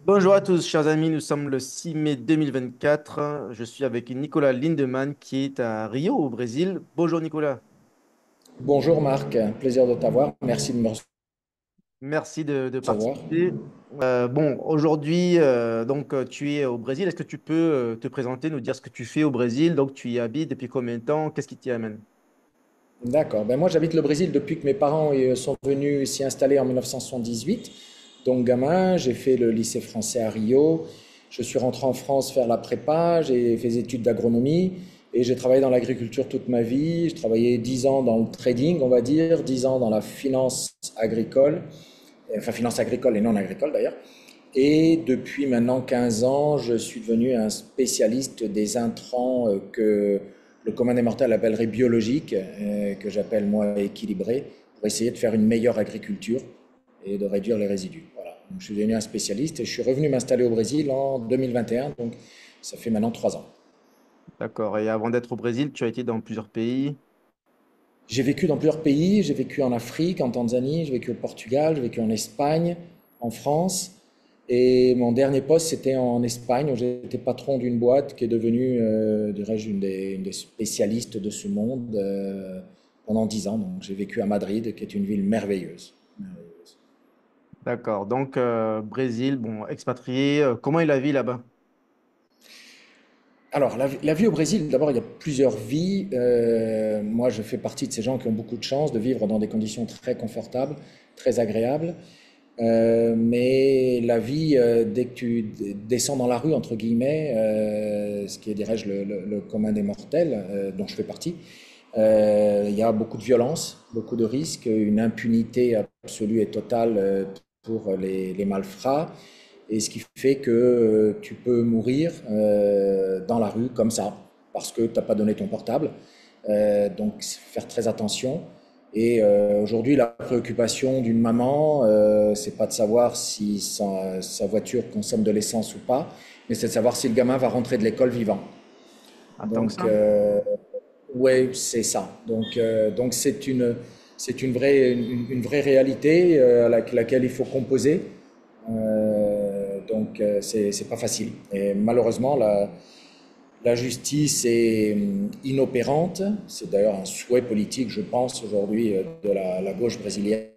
Bonjour à tous, chers amis. Nous sommes le 6 mai 2024. Je suis avec Nicolas Lindemann qui est à Rio, au Brésil. Bonjour Nicolas. Bonjour Marc, plaisir de t'avoir. Merci de me Merci de recevoir. participer. Bon, aujourd'hui, tu es au Brésil. Est-ce que tu peux te présenter, nous dire ce que tu fais au Brésil? Donc, tu y habites depuis combien de temps? Qu'est-ce qui t'y amène? D'accord. Moi j'habite le Brésil depuis que mes parents sont venus s'y installer en 1978. Donc gamin, j'ai fait le lycée français à Rio. Je suis rentré en France faire la prépa, j'ai fait des études d'agronomie et j'ai travaillé dans l'agriculture toute ma vie. J'ai travaillé 10 ans dans le trading, on va dire, 10 ans dans la finance agricole, enfin finance agricole et non agricole d'ailleurs. Et depuis maintenant 15 ans, je suis devenu un spécialiste des intrants que le commun des mortels appellerait biologiques, que j'appelle moi équilibrés, pour essayer de faire une meilleure agriculture et de réduire les résidus. Voilà. Donc, je suis devenu un spécialiste et je suis revenu m'installer au Brésil en 2021, donc ça fait maintenant 3 ans. D'accord. Et avant d'être au Brésil, tu as été dans plusieurs pays. J'ai vécu dans plusieurs pays, j'ai vécu en Afrique, en Tanzanie, j'ai vécu au Portugal, j'ai vécu en Espagne, en France. Et mon dernier poste, c'était en Espagne, où j'étais patron d'une boîte qui est devenue, dirais-je, une des spécialistes de ce monde pendant 10 ans. Donc j'ai vécu à Madrid, qui est une ville merveilleuse. Merveilleuse. D'accord. Donc, Brésil, bon, expatrié. Comment est la vie là-bas? Alors, la vie au Brésil, d'abord, il y a plusieurs vies. Moi, je fais partie de ces gens qui ont beaucoup de chance de vivre dans des conditions très confortables, très agréables. Mais la vie, dès que tu descends dans la rue, entre guillemets, ce qui est, dirais-je, le commun des mortels, dont je fais partie, il y a beaucoup de violence, beaucoup de risques, une impunité absolue et totale pour les malfrats, et ce qui fait que tu peux mourir dans la rue comme ça, parce que tu n'as pas donné ton portable. Donc faire très attention. Et aujourd'hui, la préoccupation d'une maman, c'est pas de savoir si sa voiture consomme de l'essence ou pas, mais c'est de savoir si le gamin va rentrer de l'école vivant. Ah, tant que Donc, ça. ouais, c'est ça. Donc c'est une vraie réalité laquelle il faut composer. C'est pas facile. Et malheureusement, la justice est inopérante. C'est d'ailleurs un souhait politique, je pense, aujourd'hui de la gauche brésilienne.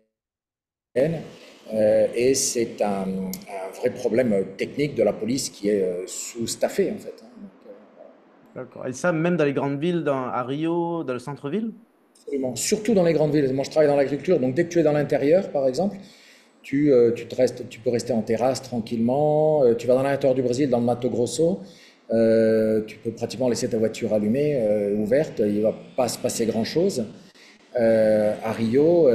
Et c'est un vrai problème technique de la police qui est sous-staffée, en fait. D'accord. Et ça, même dans les grandes villes, à Rio, dans le centre-ville? Absolument. Surtout dans les grandes villes. Moi, je travaille dans l'agriculture, donc dès que tu es dans l'intérieur, par exemple, tu peux rester en terrasse tranquillement. Tu vas dans l'intérieur du Brésil, dans le Mato Grosso, tu peux pratiquement laisser ta voiture allumée, ouverte, il ne va pas se passer grand-chose. À Rio,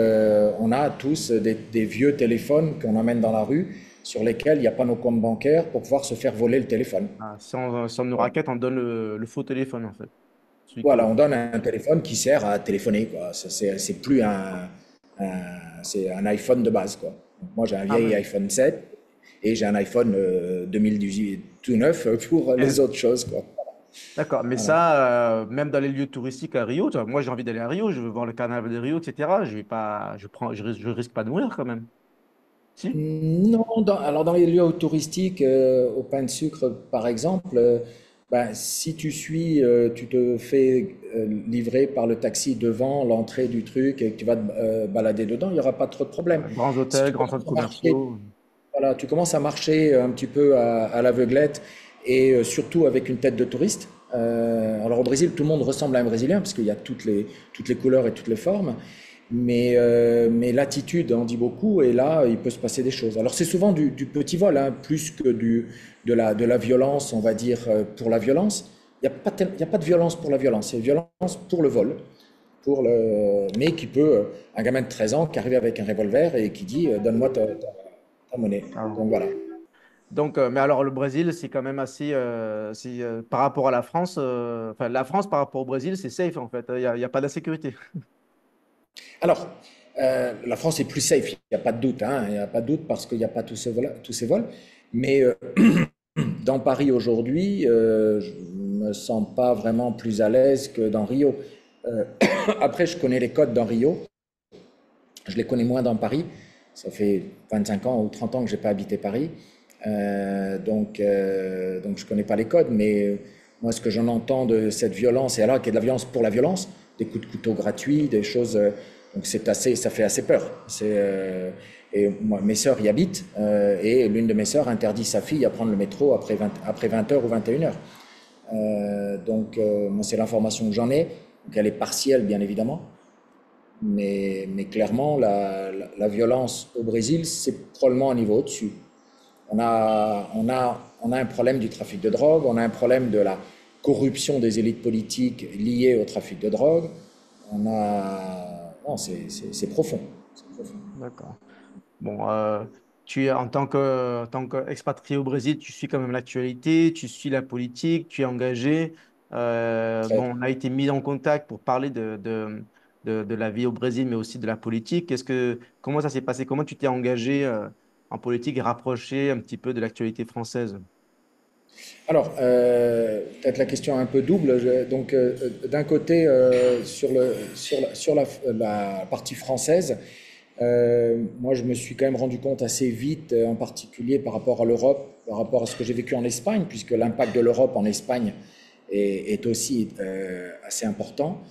on a tous des vieux téléphones qu'on emmène dans la rue sur lesquels il n'y a pas nos comptes bancaires pour pouvoir se faire voler le téléphone. Ah, si on nous raquette, on donne le faux téléphone, en fait. Celui que... Voilà, on donne un téléphone qui sert à téléphoner, quoi. C'est plus c'est un iPhone de base, quoi. Donc moi, j'ai un Ah vieil ouais. iPhone 7 et j'ai un iPhone 2018 tout neuf pour les autres choses, quoi. D'accord, mais Voilà. ça, même dans les lieux touristiques à Rio, tu vois, moi j'ai envie d'aller à Rio, je veux voir le carnaval de Rio, etc. Je vais pas, je risque pas de mourir quand même. Si? Non, alors dans les lieux touristiques, au pain de sucre par exemple, ben, si tu te fais livrer par le taxi devant l'entrée du truc et que tu vas te balader dedans, il n'y aura pas trop de problème. Grands Si hôtels, tu grands centres commences à marcher, commerciaux. voilà, tu commences à marcher un petit peu à l'aveuglette et surtout avec une tête de touriste. Alors au Brésil, tout le monde ressemble à un Brésilien parce qu'il y a toutes les couleurs et toutes les formes. Mais l'attitude en dit beaucoup et là, il peut se passer des choses. Alors c'est souvent du petit vol, hein, plus que de la violence, on va dire, pour la violence. Il y a pas de violence pour la violence, c'est violence pour le vol. Mais qui peut, un gamin de 13 ans qui arrive avec un revolver et qui dit donne-moi ta monnaie. Ah. Donc voilà. Donc, mais alors le Brésil, c'est quand même assez, par rapport à la France, enfin la France par rapport au Brésil, c'est safe en fait. Il y a pas d'insécurité. Alors, la France est plus safe, il n'y a pas de doute, hein, il n'y a pas de doute parce qu'il n'y a pas tous ces vols. Mais dans Paris aujourd'hui, je ne me sens pas vraiment plus à l'aise que dans Rio. Euh, Après, je connais les codes dans Rio, je les connais moins dans Paris. Ça fait 25 ans ou 30 ans que je n'ai pas habité Paris. Donc je connais pas les codes, mais moi ce que j'en entends de cette violence, et alors qu'il y a de la violence pour la violence, des coups de couteau gratuits, des choses, donc ça fait assez peur. Et moi, mes sœurs y habitent, et l'une de mes sœurs interdit sa fille à prendre le métro après 20 heures ou 21 heures. Moi c'est l'information que j'en ai, donc elle est partielle bien évidemment, mais clairement la violence au Brésil c'est probablement un niveau au-dessus. On a un problème du trafic de drogue, on a un problème de la corruption des élites politiques liées au trafic de drogue. Non, c'est profond. C'est profond. D'accord. Bon, tu es en tant qu'expatrié au Brésil, tu suis quand même l'actualité, tu suis la politique, tu es engagé. Très. Bon, on a été mis en contact pour parler de la vie au Brésil, mais aussi de la politique. Comment ça s'est passé? Comment tu t'es engagé en politique et rapproché un petit peu de l'actualité française? Alors, peut-être la question est un peu double. D'un côté, la partie française, moi, je me suis quand même rendu compte assez vite, en particulier par rapport à l'Europe, par rapport à ce que j'ai vécu en Espagne, puisque l'impact de l'Europe en Espagne est aussi assez important.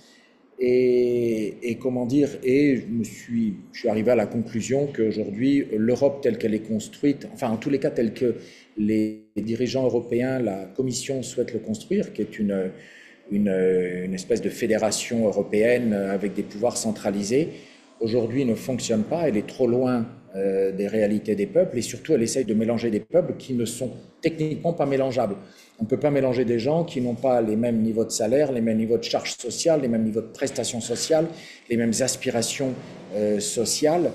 Et comment dire, je suis arrivé à la conclusion qu'aujourd'hui, l'Europe telle qu'elle est construite, enfin en tous les cas telle que les dirigeants européens, la Commission souhaite le construire, qui est une espèce de fédération européenne avec des pouvoirs centralisés, aujourd'hui ne fonctionne pas, elle est trop loin des réalités des peuples et surtout elle essaye de mélanger des peuples qui ne sont techniquement pas mélangeables. On ne peut pas mélanger des gens qui n'ont pas les mêmes niveaux de salaire, les mêmes niveaux de charges sociales, les mêmes niveaux de prestations sociales, les mêmes aspirations sociales.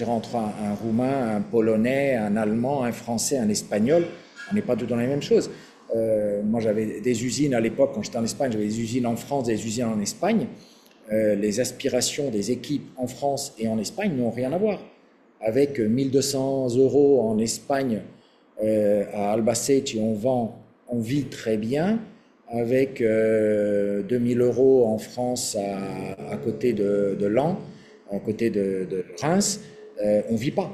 Entre un Roumain, un Polonais, un Allemand, un Français, un Espagnol, on n'est pas tous dans les mêmes choses. Moi j'avais des usines à l'époque, quand j'étais en Espagne, j'avais des usines en France, des usines en Espagne. Les aspirations des équipes en France et en Espagne n'ont rien à voir. Avec 1200 euros en Espagne, à Albacete, on vit très bien. Avec 2000 euros en France à côté de Laon, à côté de Reims, on ne vit pas.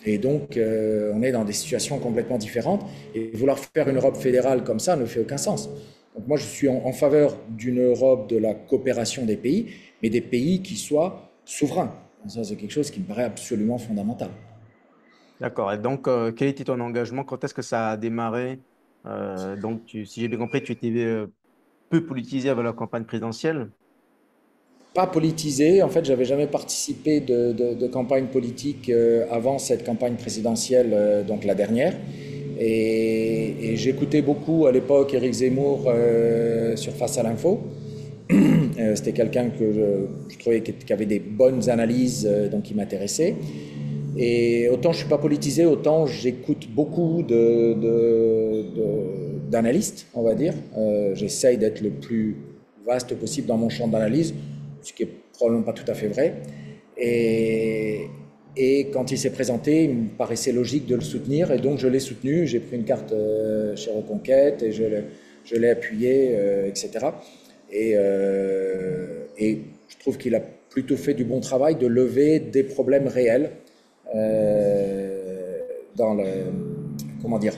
Et donc, on est dans des situations complètement différentes. Et vouloir faire une Europe fédérale comme ça ne fait aucun sens. Donc moi, je suis en faveur d'une Europe de la coopération des pays, mais des pays qui soient souverains. Ça, c'est quelque chose qui me paraît absolument fondamental. D'accord. Et donc, quel était ton engagement? Quand est-ce que ça a démarré? Si j'ai bien compris, tu étais peu politisé avant la campagne présidentielle. Pas politisé, en fait, j'avais jamais participé de campagne politique avant cette campagne présidentielle, donc la dernière. Et j'écoutais beaucoup à l'époque Éric Zemmour sur Face à l'info. C'était quelqu'un que je trouvais qui avait des bonnes analyses, donc qui m'intéressait. Et autant je suis pas politisé, autant j'écoute beaucoup d'analystes, on va dire. J'essaye d'être le plus vaste possible dans mon champ d'analyse, ce qui est probablement pas tout à fait vrai. Et, et quand il s'est présenté, il me paraissait logique de le soutenir, et donc je l'ai soutenu. J'ai pris une carte chez Reconquête et je l'ai appuyé, etc. Et je trouve qu'il a plutôt fait du bon travail de lever des problèmes réels dans le, comment dire,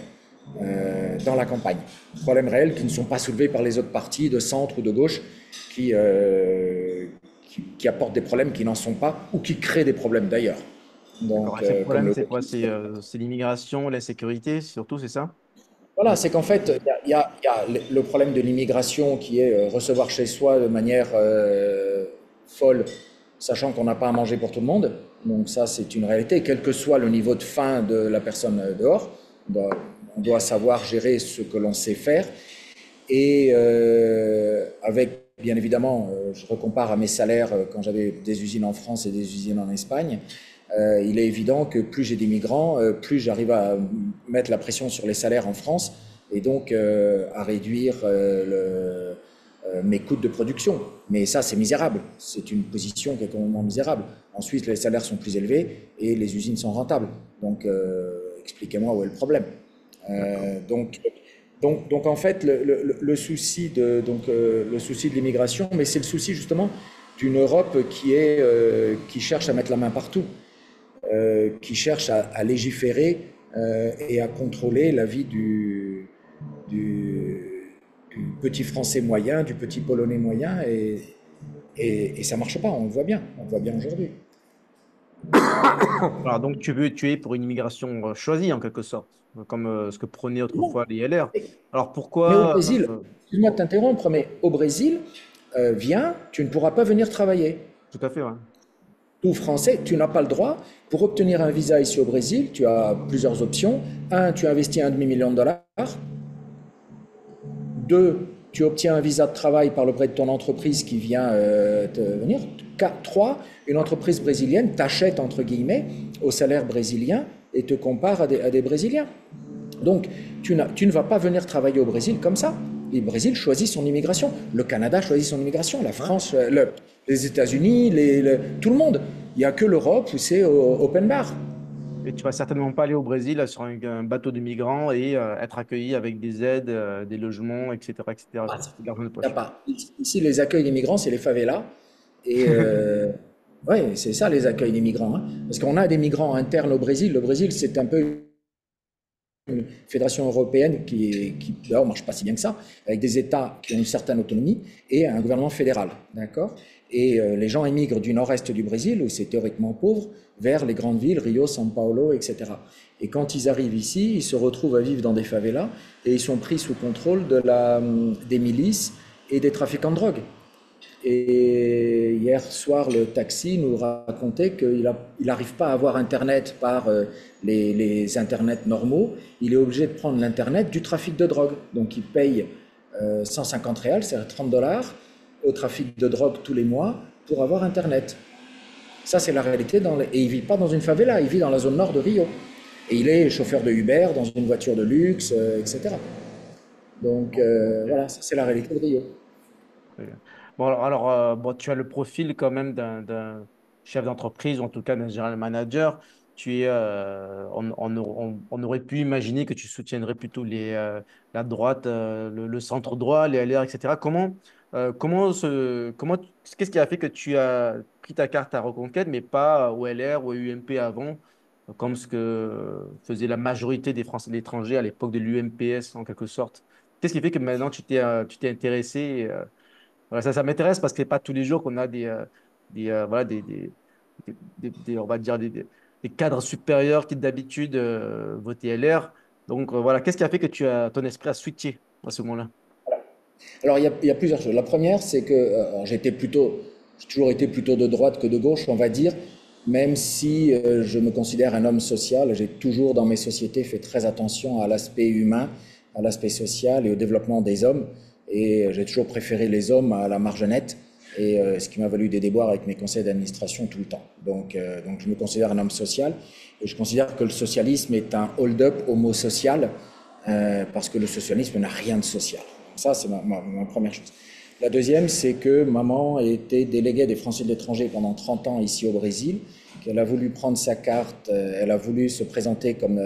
dans la campagne. Problèmes réels qui ne sont pas soulevés par les autres partis de centre ou de gauche qui apportent des problèmes qui n'en sont pas ou qui créent des problèmes d'ailleurs. D'accord. Donc, Et ces comme problèmes, le c'est quoi? wokisme. C'est l'immigration, l'insécurité, surtout, c'est ça? Voilà, c'est qu'en fait, il y a le problème de l'immigration qui est recevoir chez soi de manière folle, sachant qu'on n'a pas à manger pour tout le monde. Donc ça, c'est une réalité, quel que soit le niveau de faim de la personne dehors. On doit savoir gérer ce que l'on sait faire. Et avec, bien évidemment, je recompare à mes salaires quand j'avais des usines en France et des usines en Espagne. Il est évident que plus j'ai d'immigrants, plus j'arrive à mettre la pression sur les salaires en France et donc à réduire mes coûts de production. Mais ça, c'est misérable. C'est une position qui est complètement misérable. Ensuite, les salaires sont plus élevés et les usines sont rentables. Donc, expliquez-moi où est le problème. D'accord. Donc en fait, le souci le souci de l'immigration, mais c'est le souci justement d'une Europe qui cherche à mettre la main partout, qui cherche à légiférer et à contrôler la vie du petit Français moyen, du petit Polonais moyen, et ça marche pas, on le voit bien aujourd'hui. Alors, donc, tu es pour une immigration choisie, en quelque sorte, comme ce que prônaient Non. autrefois les LR. Alors, Mais au pourquoi Brésil, excuse-moi de t'interrompre, mais au Brésil, viens, tu ne pourras pas venir travailler. tout à fait, ouais. Tout français, tu n'as pas le droit. Pour obtenir un visa ici au Brésil, tu as plusieurs options. Un, tu investis un demi-million de dollars. Deux, tu obtiens un visa de travail par le biais de ton entreprise qui vient te venir. Trois, une entreprise brésilienne t'achète, entre guillemets, au salaire brésilien et te compare à des Brésiliens. Donc, tu ne vas pas venir travailler au Brésil comme ça. Le Brésil choisit son immigration. Le Canada choisit son immigration. La Ouais. France, les États-Unis, tout le monde. Il n'y a que l'Europe où c'est open bar. Et tu vas certainement pas aller au Brésil sur un bateau de migrants et être accueilli avec des aides, des logements, etc., etc., Ah, quoi. De l'argent de y a poche. pas. Ici, les accueils des migrants, c'est les favelas. Et ouais, c'est ça les accueils des migrants, hein. Parce qu'on a des migrants internes au Brésil. Le Brésil, c'est un peu une fédération européenne qui d'ailleurs marche pas si bien que ça, avec des États qui ont une certaine autonomie et un gouvernement fédéral, d'accord. Et les gens émigrent du nord-est du Brésil, où c'est théoriquement pauvre, vers les grandes villes, Rio, São Paulo, etc. Et quand ils arrivent ici, ils se retrouvent à vivre dans des favelas et ils sont pris sous contrôle des milices et des trafiquants de drogue. Et hier soir, le taxi nous racontait qu'il n'arrive pas à avoir Internet par les Internets normaux. Il est obligé de prendre l'Internet du trafic de drogue. Donc il paye 150 réals, c'est-à-dire 30 dollars, au trafic de drogue tous les mois pour avoir Internet. Ça, c'est la réalité. Et il ne vit pas dans une favela, il vit dans la zone nord de Rio. Et il est chauffeur de Uber dans une voiture de luxe, etc. Donc Ok. voilà, ça c'est la réalité de Rio. Très bien. Bon, bon, tu as le profil quand même d'un chef d'entreprise, ou en tout cas d'un general manager. On aurait pu imaginer que tu soutiendrais plutôt la droite, le centre droit, les LR, etc. Qu'est-ce qui a fait que tu as pris ta carte à Reconquête, mais pas au LR ou au UMP avant, comme ce que faisait la majorité des Français de l'étranger à l'époque de l'UMPS, en quelque sorte? Qu'est-ce qui fait que maintenant tu t'es intéressé? Voilà, ça m'intéresse parce que c'est pas tous les jours qu'on a voilà, on va dire des cadres supérieurs qui d'habitude votaient LR. Donc voilà, qu'est-ce qui a fait que ton esprit a switché à ce moment-là? Alors, il y a plusieurs choses. La première, c'est que j'ai toujours été plutôt de droite que de gauche, on va dire, même si je me considère un homme social. J'ai toujours, dans mes sociétés, fait très attention à l'aspect humain, à l'aspect social et au développement des hommes. Et j'ai toujours préféré les hommes à la marge nette, et ce qui m'a valu des déboires avec mes conseils d'administration tout le temps. Donc, je me considère un homme social, et je considère que le socialisme est un hold-up au mot social, parce que le socialisme n'a rien de social. Ça, c'est ma première chose. La deuxième, c'est que maman était déléguée des Français de l'étranger pendant 30 ans ici au Brésil, qu'elle a voulu prendre sa carte, elle a voulu se présenter comme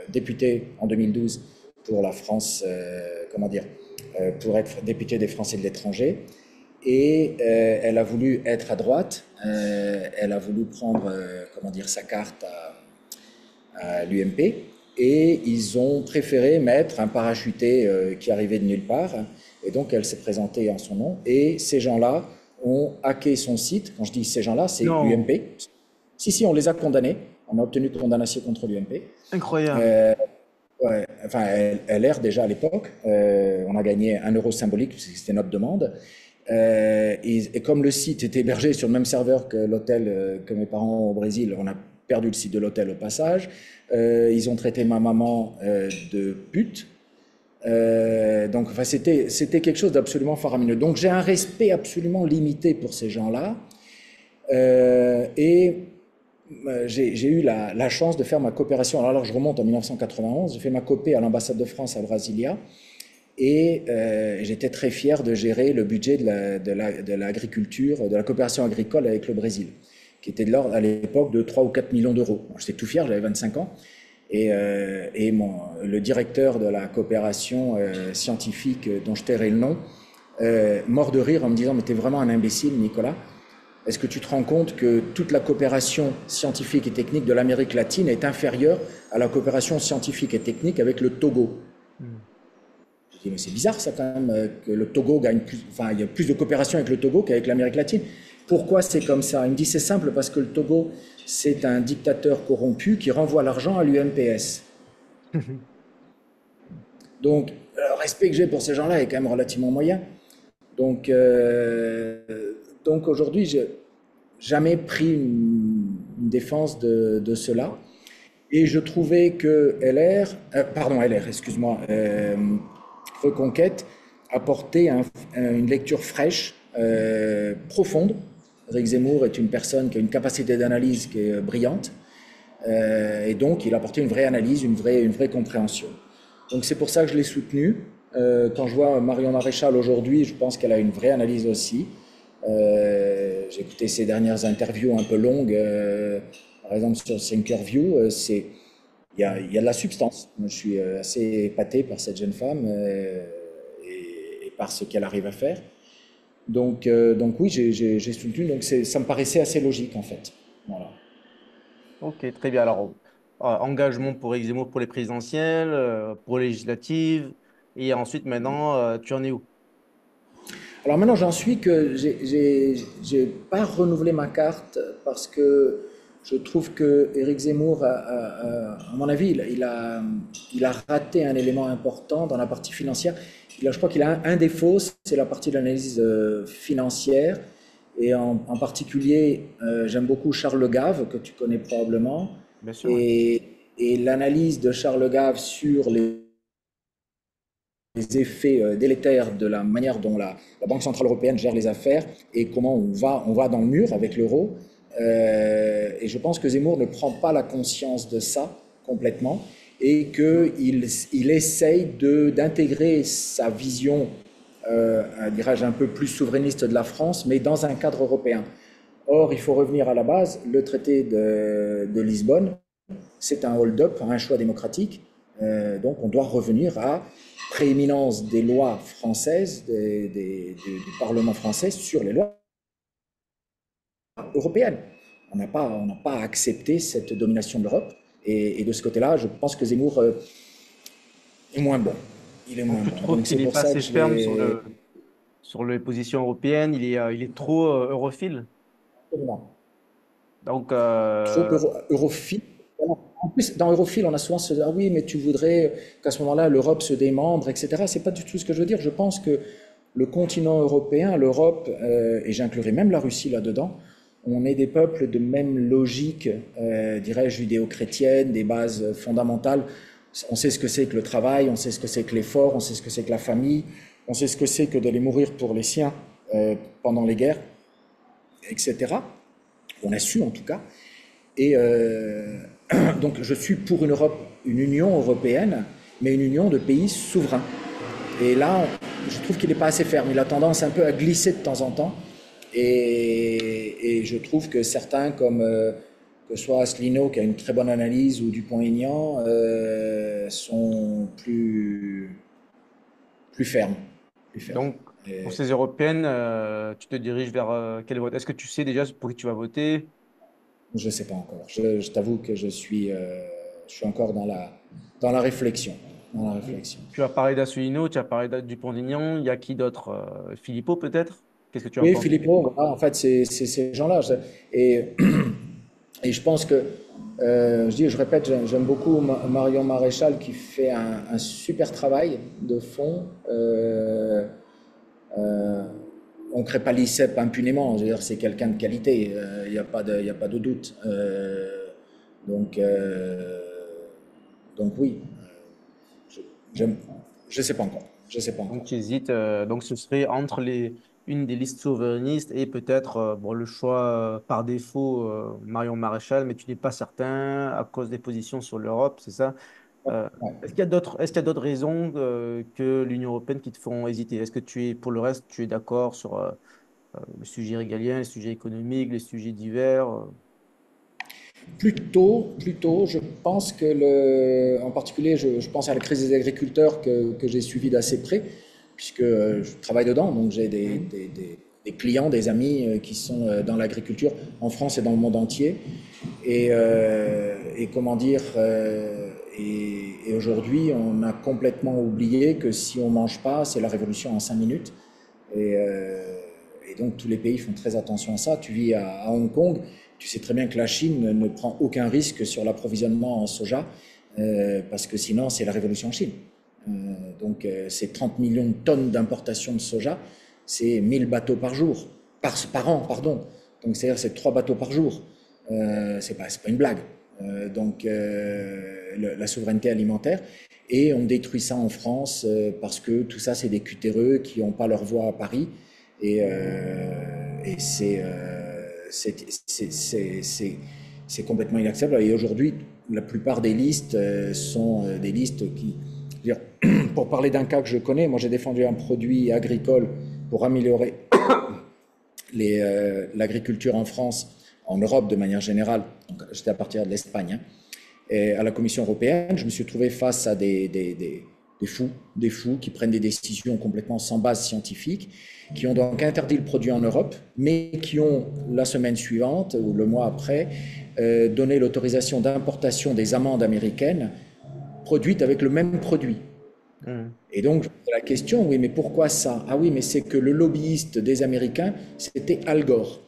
députée en 2012 pour la France, comment dire, pour être députée des Français de l'étranger. Et elle a voulu être à droite, elle a voulu prendre, comment dire, sa carte à l'UMP, et ils ont préféré mettre un parachuté qui arrivait de nulle part, et donc elle s'est présentée en son nom, et ces gens-là ont hacké son site. Quand je dis ces gens-là, c'est Non, l'UMP. Si, on les a condamnés, on a obtenu condamnation contre l'UMP. incroyable. Ouais, enfin, LR déjà à l'époque, on a gagné 1 euro symbolique, c'était notre demande. Et comme le site était hébergé sur le même serveur que l'hôtel que mes parents ont au Brésil, on a perdu le site de l'hôtel au passage. Ils ont traité ma maman de pute. Donc, enfin, c'était quelque chose d'absolument faramineux. Donc, j'ai un respect absolument limité pour ces gens-là. Et j'ai eu la chance de faire ma coopération. Alors, je remonte en 1991. J'ai fait ma copée à l'ambassade de France à Brasilia. Et j'étais très fier de gérer le budget de l'agriculture, de la coopération agricole avec le Brésil, qui était de l'ordre à l'époque de 3 ou 4 millions d'euros. J'étais tout fier, j'avais 25 ans. Et le directeur de la coopération scientifique, dont je tairai le nom, mort de rire en me disant: mais t'es vraiment un imbécile, Nicolas. Est-ce que tu te rends compte que toute la coopération scientifique et technique de l'Amérique latine est inférieure à la coopération scientifique et technique avec le Togo? Hmm. Je dis, mais c'est bizarre ça quand même, que le Togo gagne plus, enfin, il y a plus de coopération avec le Togo qu'avec l'Amérique latine. Pourquoi c'est comme ça? Il me dit, c'est simple, parce que le Togo, c'est un dictateur corrompu qui renvoie l'argent à l'UMPS. Donc, le respect que j'ai pour ces gens-là est quand même relativement moyen. Donc, donc aujourd'hui, j'ai jamais pris une défense de cela. Et je trouvais que LR, excuse-moi, Reconquête apportait une lecture fraîche, profonde. Eric Zemmour est une personne qui a une capacité d'analyse qui est brillante, et donc il apportait une vraie analyse, une vraie compréhension. Donc c'est pour ça que je l'ai soutenu. Quand je vois Marion Maréchal aujourd'hui, je pense qu'elle a une vraie analyse aussi. J'ai écouté ses dernières interviews un peu longues, par exemple sur Thinkerview. Il y a de la substance. Moi, je suis assez épaté par cette jeune femme, et par ce qu'elle arrive à faire. Donc oui, j'ai soutenu. Donc ça me paraissait assez logique en fait. Voilà. Ok, très bien. Alors, engagement pour Éric Zemmour pour les présidentielles, pour les législatives, et ensuite, maintenant, tu en es où? Alors maintenant, j'en suis que j'ai pas renouvelé ma carte parce que je trouve que Éric Zemmour, à mon avis, il a raté un élément important dans la partie financière. Je crois qu'il a un défaut, c'est la partie de l'analyse financière. Et en particulier, j'aime beaucoup Charles Gave, que tu connais probablement. Bien sûr, oui. Et, et l'analyse de Charles Gave sur les effets délétères de la manière dont la Banque Centrale Européenne gère les affaires et comment on va dans le mur avec l'euro. Et je pense que Zemmour ne prend pas la conscience de ça complètement et qu'il essaye d'intégrer sa vision, dirais-je, un peu plus souverainiste de la France, mais dans un cadre européen. Or, il faut revenir à la base, le traité de Lisbonne, c'est un hold-up, un choix démocratique. Donc on doit revenir à prééminence des lois françaises, du Parlement français sur les lois européennes. On n'a pas accepté cette domination de l'Europe. Et de ce côté-là, je pense que Zemmour est moins bon. Il est Donc, moins tu bon. trouves Donc qu'il c'est n'est pour pas ça que assez je ferme l'ai... sur les positions européennes, il est trop europhile. Donc, Trop europhile. En plus, dans Europhile, on a souvent ce ah oui, mais tu voudrais qu'à ce moment-là, l'Europe se démembre, etc. C'est pas du tout ce que je veux dire. Je pense que le continent européen, l'Europe, et j'inclurai même la Russie là-dedans, on est des peuples de même logique, dirais-je, judéo-chrétienne, des bases fondamentales. On sait ce que c'est que le travail, on sait ce que c'est que l'effort, on sait ce que c'est que la famille, on sait ce que c'est que d'aller mourir pour les siens pendant les guerres, etc. On a su en tout cas. Et donc je suis pour une Europe, une Union européenne, mais une union de pays souverains. Et là, je trouve qu'il n'est pas assez ferme. Il a tendance un peu à glisser de temps en temps. Et je trouve que certains, comme que ce soit Asselineau, qui a une très bonne analyse, ou Dupont-Aignan, sont plus fermes. Plus fermes. donc, pour Et ces européennes, tu te diriges vers quel vote? Est-ce que tu sais déjà pour qui tu vas voter? je ne sais pas encore. Je t'avoue que je suis encore dans la réflexion. Dans la réflexion. Tu as parlé d'Asselineau, tu as parlé de Dupont-Aignan, il y a qui d'autre? Philippot peut-être? Qu'est-ce que tu en Oui, penses? Philippot, voilà, en fait, c'est ces gens-là. Et, et je pense que, je répète, j'aime beaucoup Marion Maréchal qui fait un super travail de fond. Euh, on ne crée pas l'ICEP impunément, je veux dire, c'est quelqu'un de qualité, il n'y a pas y a pas de doute. Donc, euh, donc oui, je, j'aime- je sais pas encore. Je sais pas Donc encore. tu hésites, donc ce serait entre une des listes souverainistes et peut-être bon, le choix par défaut Marion Maréchal, mais tu n'es pas certain à cause des positions sur l'Europe, c'est ça? Ouais. Est-ce qu'il y a d'autres raisons que l'Union européenne qui te font hésiter? Est-ce que tu es, pour le reste, tu es d'accord sur le sujet régalien, les sujets économiques, les sujets divers? Plutôt, je pense que en particulier, je pense à la crise des agriculteurs que j'ai suivie d'assez près, puisque je travaille dedans, donc j'ai Hmm. des clients, des amis qui sont dans l'agriculture en France et dans le monde entier. Et comment dire, et aujourd'hui, on a complètement oublié que si on ne mange pas, c'est la révolution en 5 minutes. Et, euh, et donc, tous les pays font très attention à ça. Tu vis à Hong Kong, tu sais très bien que la Chine ne prend aucun risque sur l'approvisionnement en soja, parce que sinon, c'est la révolution en Chine. Donc, c'est 30 millions de tonnes d'importation de soja, c'est 1000 bateaux par jour, par an, pardon. Donc, c'est-à-dire c'est 3 bateaux par jour. C'est pas une blague. La souveraineté alimentaire. Et on détruit ça en France parce que tout ça, c'est des cutéreux qui n'ont pas leur voix à Paris. Et c'est complètement inacceptable. Et aujourd'hui, la plupart des listes sont des listes qui... Dire, pour parler d'un cas que je connais, moi j'ai défendu un produit agricole pour améliorer l'agriculture en France, en Europe de manière générale. J'étais à partir de l'Espagne. Et à la Commission européenne, je me suis trouvé face à des fous qui prennent des décisions complètement sans base scientifique, qui ont donc interdit le produit en Europe, mais qui ont, la semaine suivante ou le mois après, donné l'autorisation d'importation des amandes américaines produites avec le même produit. Et donc, je me pose la question, oui, mais pourquoi ça? Ah oui, mais c'est que le lobbyiste des Américains, c'était Al Gore.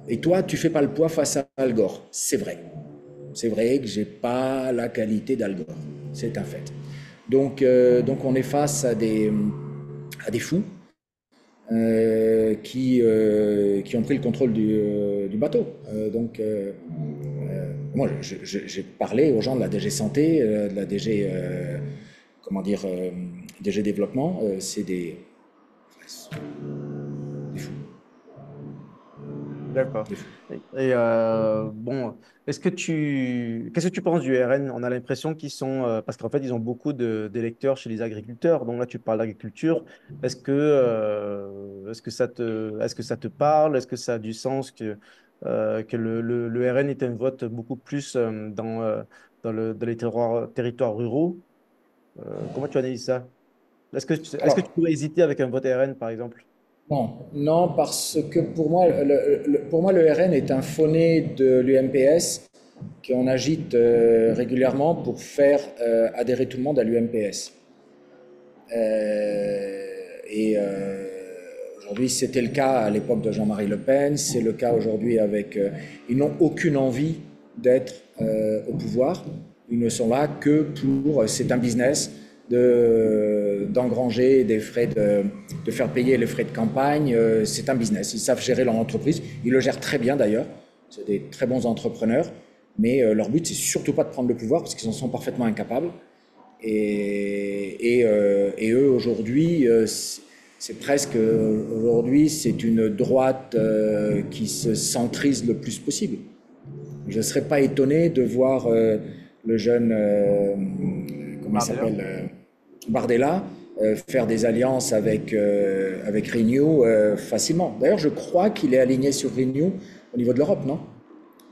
Et toi, tu fais pas le poids face à Al Gore. C'est vrai. C'est vrai que j'ai pas la qualité d'Al Gore. C'est un fait. Donc on est face à des fous qui ont pris le contrôle du bateau. Moi, j'ai parlé aux gens de la DG Santé, de la DG, comment dire, DG Développement. C'est des fous. D'accord. Des fous. Bon, qu'est-ce que tu penses du RN? On a l'impression qu'ils sont, parce qu'en fait, ils ont beaucoup d'électeurs chez les agriculteurs. Donc là, tu parles d'agriculture. Est-ce que ça te parle? Est-ce que ça a du sens que le RN est un vote beaucoup plus dans les territoires ruraux? Comment tu analyses ça? Est-ce que tu Alors, pourrais hésiter avec un vote RN, par exemple? non, non, parce que pour moi, le RN est un faux-nez de l'UMPS qu'on agite régulièrement pour faire adhérer tout le monde à l'UMPS. Aujourd'hui, c'était le cas à l'époque de Jean-Marie Le Pen, c'est le cas aujourd'hui avec... ils n'ont aucune envie d'être au pouvoir, ils ne sont là que pour... C'est un business d'engranger des frais, de faire payer les frais de campagne, c'est un business, ils savent gérer leur entreprise, ils le gèrent très bien d'ailleurs, c'est des très bons entrepreneurs, mais leur but, c'est surtout pas de prendre le pouvoir parce qu'ils en sont parfaitement incapables. Et eux, aujourd'hui, c'est presque, aujourd'hui, c'est une droite qui se centrise le plus possible. Je ne serais pas étonné de voir le jeune, comment il Bardella? s'appelle, Bardella, faire des alliances avec Renew facilement. D'ailleurs, je crois qu'il est aligné sur Renew au niveau de l'Europe, non?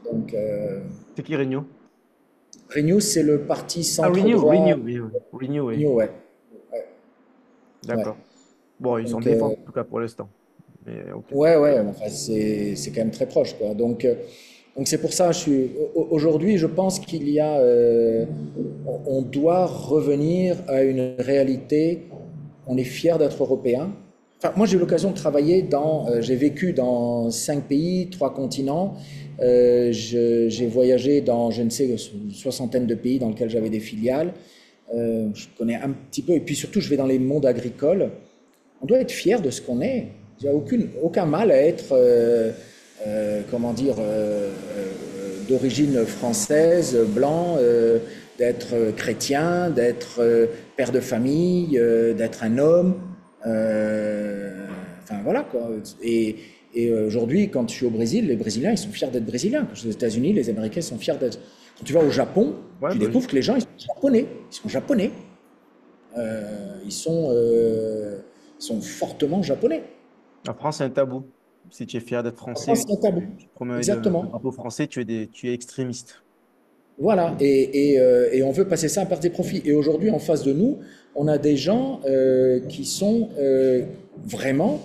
Donc, C'est qui Regno? Renew, c'est le parti Ah, Renew, centre-droit. Renew, oui, oui. Renew, oui. Renew, ouais. Ouais. D'accord. Bon, ils sont Donc, défendus en tout cas pour l'instant. Mais ok. ouais, enfin, c'est quand même très proche, quoi. Donc c'est pour ça, aujourd'hui, je pense qu'il y a, on doit revenir à une réalité. On est fier d'être européen. Enfin, moi, j'ai eu l'occasion de travailler j'ai vécu dans 5 pays, 3 continents. J'ai voyagé dans, je ne sais, une soixantaine de pays dans lesquels j'avais des filiales. Je connais un petit peu, et puis surtout, je vais dans les mondes agricoles. On doit être fier de ce qu'on est. Il n'y a aucun mal à être, comment dire, d'origine française, blanc, d'être chrétien, d'être père de famille, d'être un homme. Enfin voilà quoi. Et aujourd'hui, quand je suis au Brésil, les Brésiliens, ils sont fiers d'être Brésiliens. Quand je suis aux États-Unis, les Américains sont fiers d'être. Quand tu vas au Japon, Ouais, tu bah découvres oui. que les gens, ils sont japonais. Ils sont japonais. Ils sont fortement japonais. En France, c'est un tabou. Si tu es fier d'être En français, France, c'est un tabou. tu promets le Exactement. drapeau français, tu es extrémiste. Voilà. Et on veut passer ça à partir des profits. Et aujourd'hui, en face de nous, on a des gens qui sont vraiment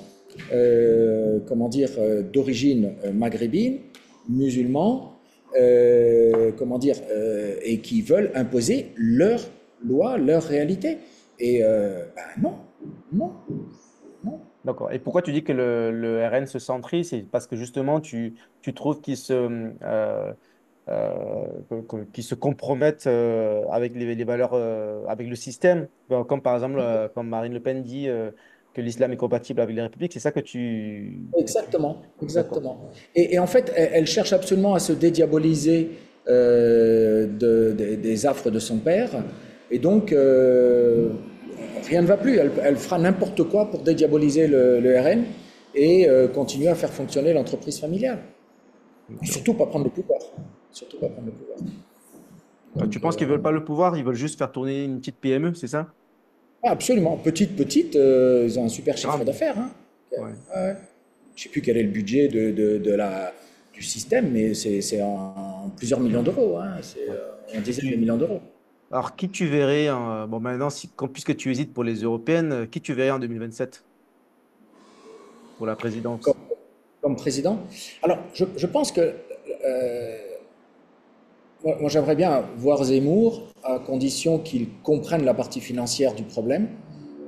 comment dire, d'origine maghrébine, musulmans, comment dire, et qui veulent imposer leurs lois, leur réalité. Et ben non, non, non. D'accord. Et pourquoi tu dis que le RN se centrise? C'est parce que justement, tu trouves qu'ils se compromettent avec les valeurs, avec le système. Bon, comme par exemple, comme Marine Le Pen dit que l'islam est compatible avec les républiques. C'est ça que tu... Exactement, D'accord. exactement. Et en fait, elle cherche absolument à se dédiaboliser des affres de son père. Et donc, rien ne va plus. Elle fera n'importe quoi pour dédiaboliser le RN et continuer à faire fonctionner l'entreprise familiale. Et D'accord. surtout pas prendre le pouvoir. Surtout pas prendre le pouvoir. Tu Donc, penses qu'ils veulent pas le pouvoir, ils veulent juste faire tourner une petite PME, c'est ça? absolument. Petite, petite, ils ont un super chiffre Grave. d'affaires. Hein. Ouais. Ouais. Je ne sais plus quel est le budget du système, mais c'est en plusieurs millions d'euros. Hein. C'est Ouais. en Et dizaines de millions d'euros. alors, qui tu verrais, bon, maintenant, puisque tu hésites pour les européennes, qui tu verrais en 2027 pour la Comme, présidence? comme président. Alors, je pense que moi j'aimerais bien voir Zemmour à condition qu'il comprenne la partie financière du problème.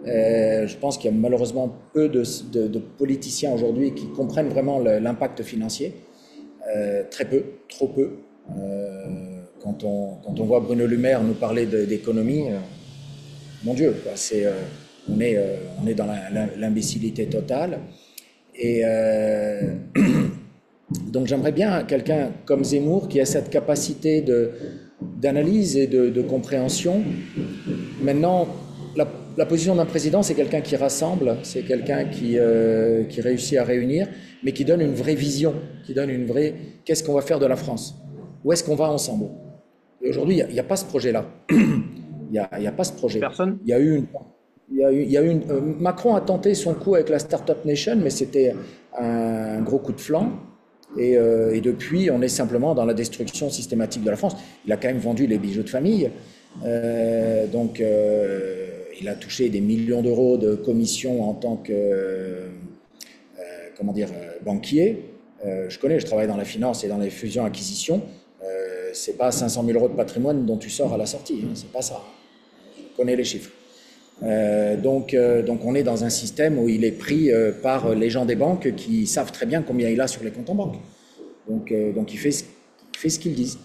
Je pense qu'il y a malheureusement peu de politiciens aujourd'hui qui comprennent vraiment l'impact financier. Très peu, trop peu. Quand on voit Bruno Le Maire nous parler d'économie, mon Dieu, quoi, on est dans l'imbécilité totale. Et donc j'aimerais bien quelqu'un comme Zemmour qui a cette capacité d'analyse et de compréhension. Maintenant, la position d'un président, c'est quelqu'un qui rassemble, c'est quelqu'un qui réussit à réunir, mais qui donne une vraie vision, qui donne une vraie... Qu'est-ce qu'on va faire de la France? Où est-ce qu'on va ensemble? Et aujourd'hui, il n'y a pas ce projet-là. Il y a pas ce projet. Personne? Il y a eu une... Macron a tenté son coup avec la Startup Nation, mais c'était un gros coup de flanc. Et depuis, on est simplement dans la destruction systématique de la France. Il a quand même vendu les bijoux de famille. Donc, il a touché des millions d'euros de commissions en tant que, comment dire, banquier. Je connais, je travaille dans la finance et dans les fusions-acquisitions. C'est pas 500 000 euros de patrimoine dont tu sors à la sortie. Hein, c'est pas ça. Je connais les chiffres. Donc on est dans un système où il est pris par les gens des banques qui savent très bien combien il a sur les comptes en banque. Donc il fait ce qu'ils disent.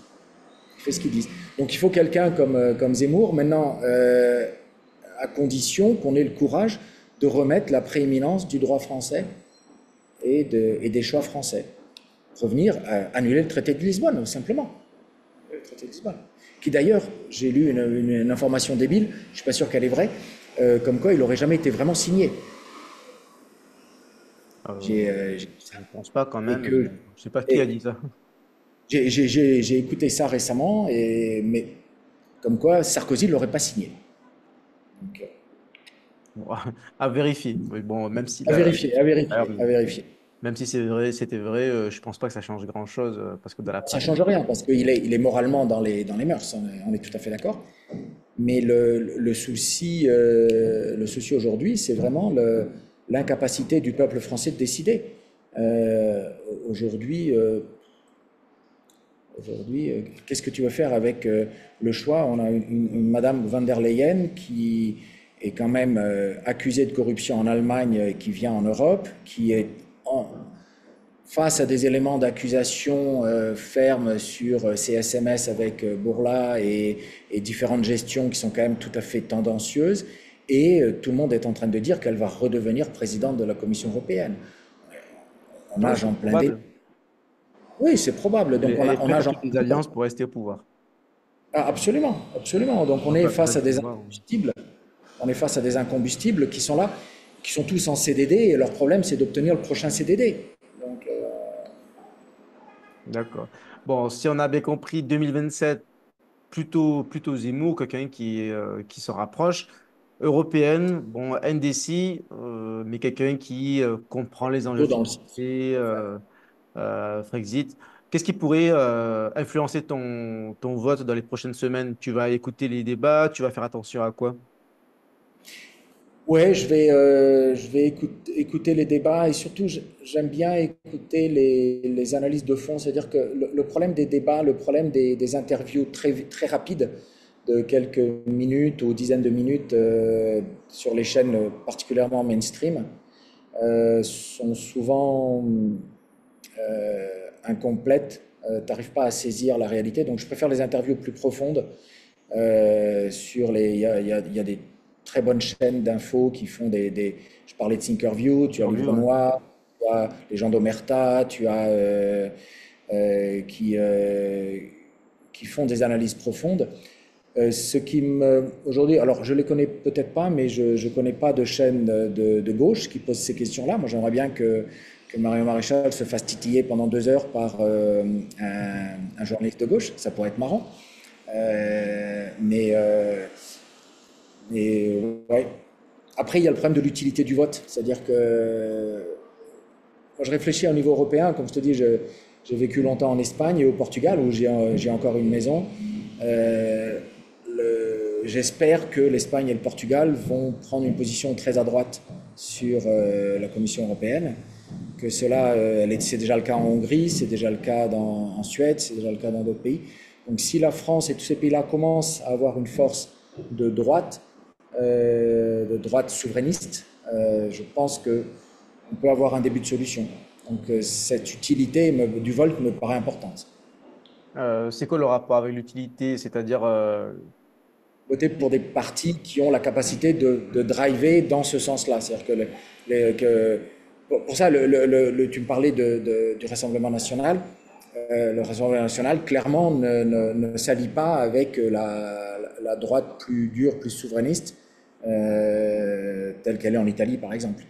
Il fait ce qu'ils disent. Donc il faut quelqu'un comme Zemmour, maintenant, à condition qu'on ait le courage de remettre la prééminence du droit français et des choix français. Revenir à annuler le traité de Lisbonne, tout simplement. Le traité de Lisbonne. Qui d'ailleurs, j'ai lu une information débile, je ne suis pas sûr qu'elle est vraie, comme quoi il n'aurait jamais été vraiment signé. J'ai, Je ne pense pas quand et même. que Je sais pas qui a et dit ça. j'ai écouté ça récemment, mais comme quoi Sarkozy ne l'aurait pas signé. Donc, Bon, à vérifier. Oui, bon, même si à la... vérifier, à D'ailleurs, vérifier, à vérifier. même si c'est vrai, c'était vrai, je pense pas que ça change grand-chose parce que dans la Ça pratique. change rien parce qu'il est moralement dans les mœurs, on est tout à fait d'accord. Mais le souci aujourd'hui, c'est vraiment l'incapacité du peuple français de décider. Euh, aujourd'hui, euh, aujourd'hui, qu'est-ce que tu veux faire avec le choix? On a une Madame van der Leyen qui est quand même accusée de corruption en Allemagne et qui vient en Europe, qui est face à des éléments d'accusation fermes sur ces SMS avec Bourla et différentes gestions qui sont quand même tout à fait tendancieuses. Et tout le monde est en train de dire qu'elle va redevenir présidente de la Commission européenne. On Ouais, nage c'est en plein dé. probable. Oui, c'est probable. Elle est, Donc elle est on prête à nage en toutes les alliances pour rester au pouvoir. Ah, absolument, absolument. Donc on Donc est là, face à reste de des voir. incombustibles. On est face à des incombustibles qui sont là, qui sont tous en CDD et leur problème c'est d'obtenir le prochain CDD. Donc D'accord. Bon, si on a bien compris, 2027, plutôt Zemmour, quelqu'un qui se rapproche. Européenne, bon, NDC, mais quelqu'un qui comprend les enjeux plutôt dans le sens. financiers, Frexit. Qu'est-ce qui pourrait influencer ton vote dans les prochaines semaines? Tu vas écouter les débats, tu vas faire attention à quoi? Ouais, je vais écouter les débats et surtout, j'aime bien écouter les analyses de fond. C'est-à-dire que le problème des débats, le problème des interviews très rapides de quelques minutes ou dizaines de minutes sur les chaînes particulièrement mainstream sont souvent incomplètes. Tu n'arrives pas à saisir la réalité. Donc, je préfère les interviews plus profondes il y a des très bonnes chaînes d'infos qui font je parlais de Thinkerview, tu as Tant mieux, Livre ouais. Noir, tu as les gens d'Omerta, tu as euh, qui, euh, qui font des analyses profondes. Aujourd'hui, alors je les connais peut-être pas, mais je ne connais pas de chaîne de gauche qui pose ces questions-là. Moi, j'aimerais bien que Marion Maréchal se fasse titiller pendant 2 heures par un journaliste de gauche. Ça pourrait être marrant. Euh, mais, euh, ouais. Après, il y a le problème de l'utilité du vote. C'est-à-dire que moi, je réfléchis au niveau européen. Comme je te dis, j'ai vécu longtemps en Espagne et au Portugal, où j'ai encore une maison. Euh, J'espère que l'Espagne et le Portugal vont prendre une position très à droite sur la Commission européenne. Que cela, c'est déjà le cas en Hongrie, c'est déjà le cas en Suède, c'est déjà le cas dans d'autres pays. Donc si la France et tous ces pays-là commencent à avoir une force de de droite souverainiste, je pense qu'on peut avoir un début de solution. Donc cette utilité du vote me paraît importante. C'est quoi le rapport avec l'utilité? C'est-à-dire, Voter pour des partis qui ont la capacité de driver dans ce sens-là. C'est-à-dire que, pour ça, tu me parlais du Rassemblement national. Le Rassemblement national, clairement, ne s'allie pas avec la droite plus dure, plus souverainiste, telle qu'elle est en Italie, par exemple.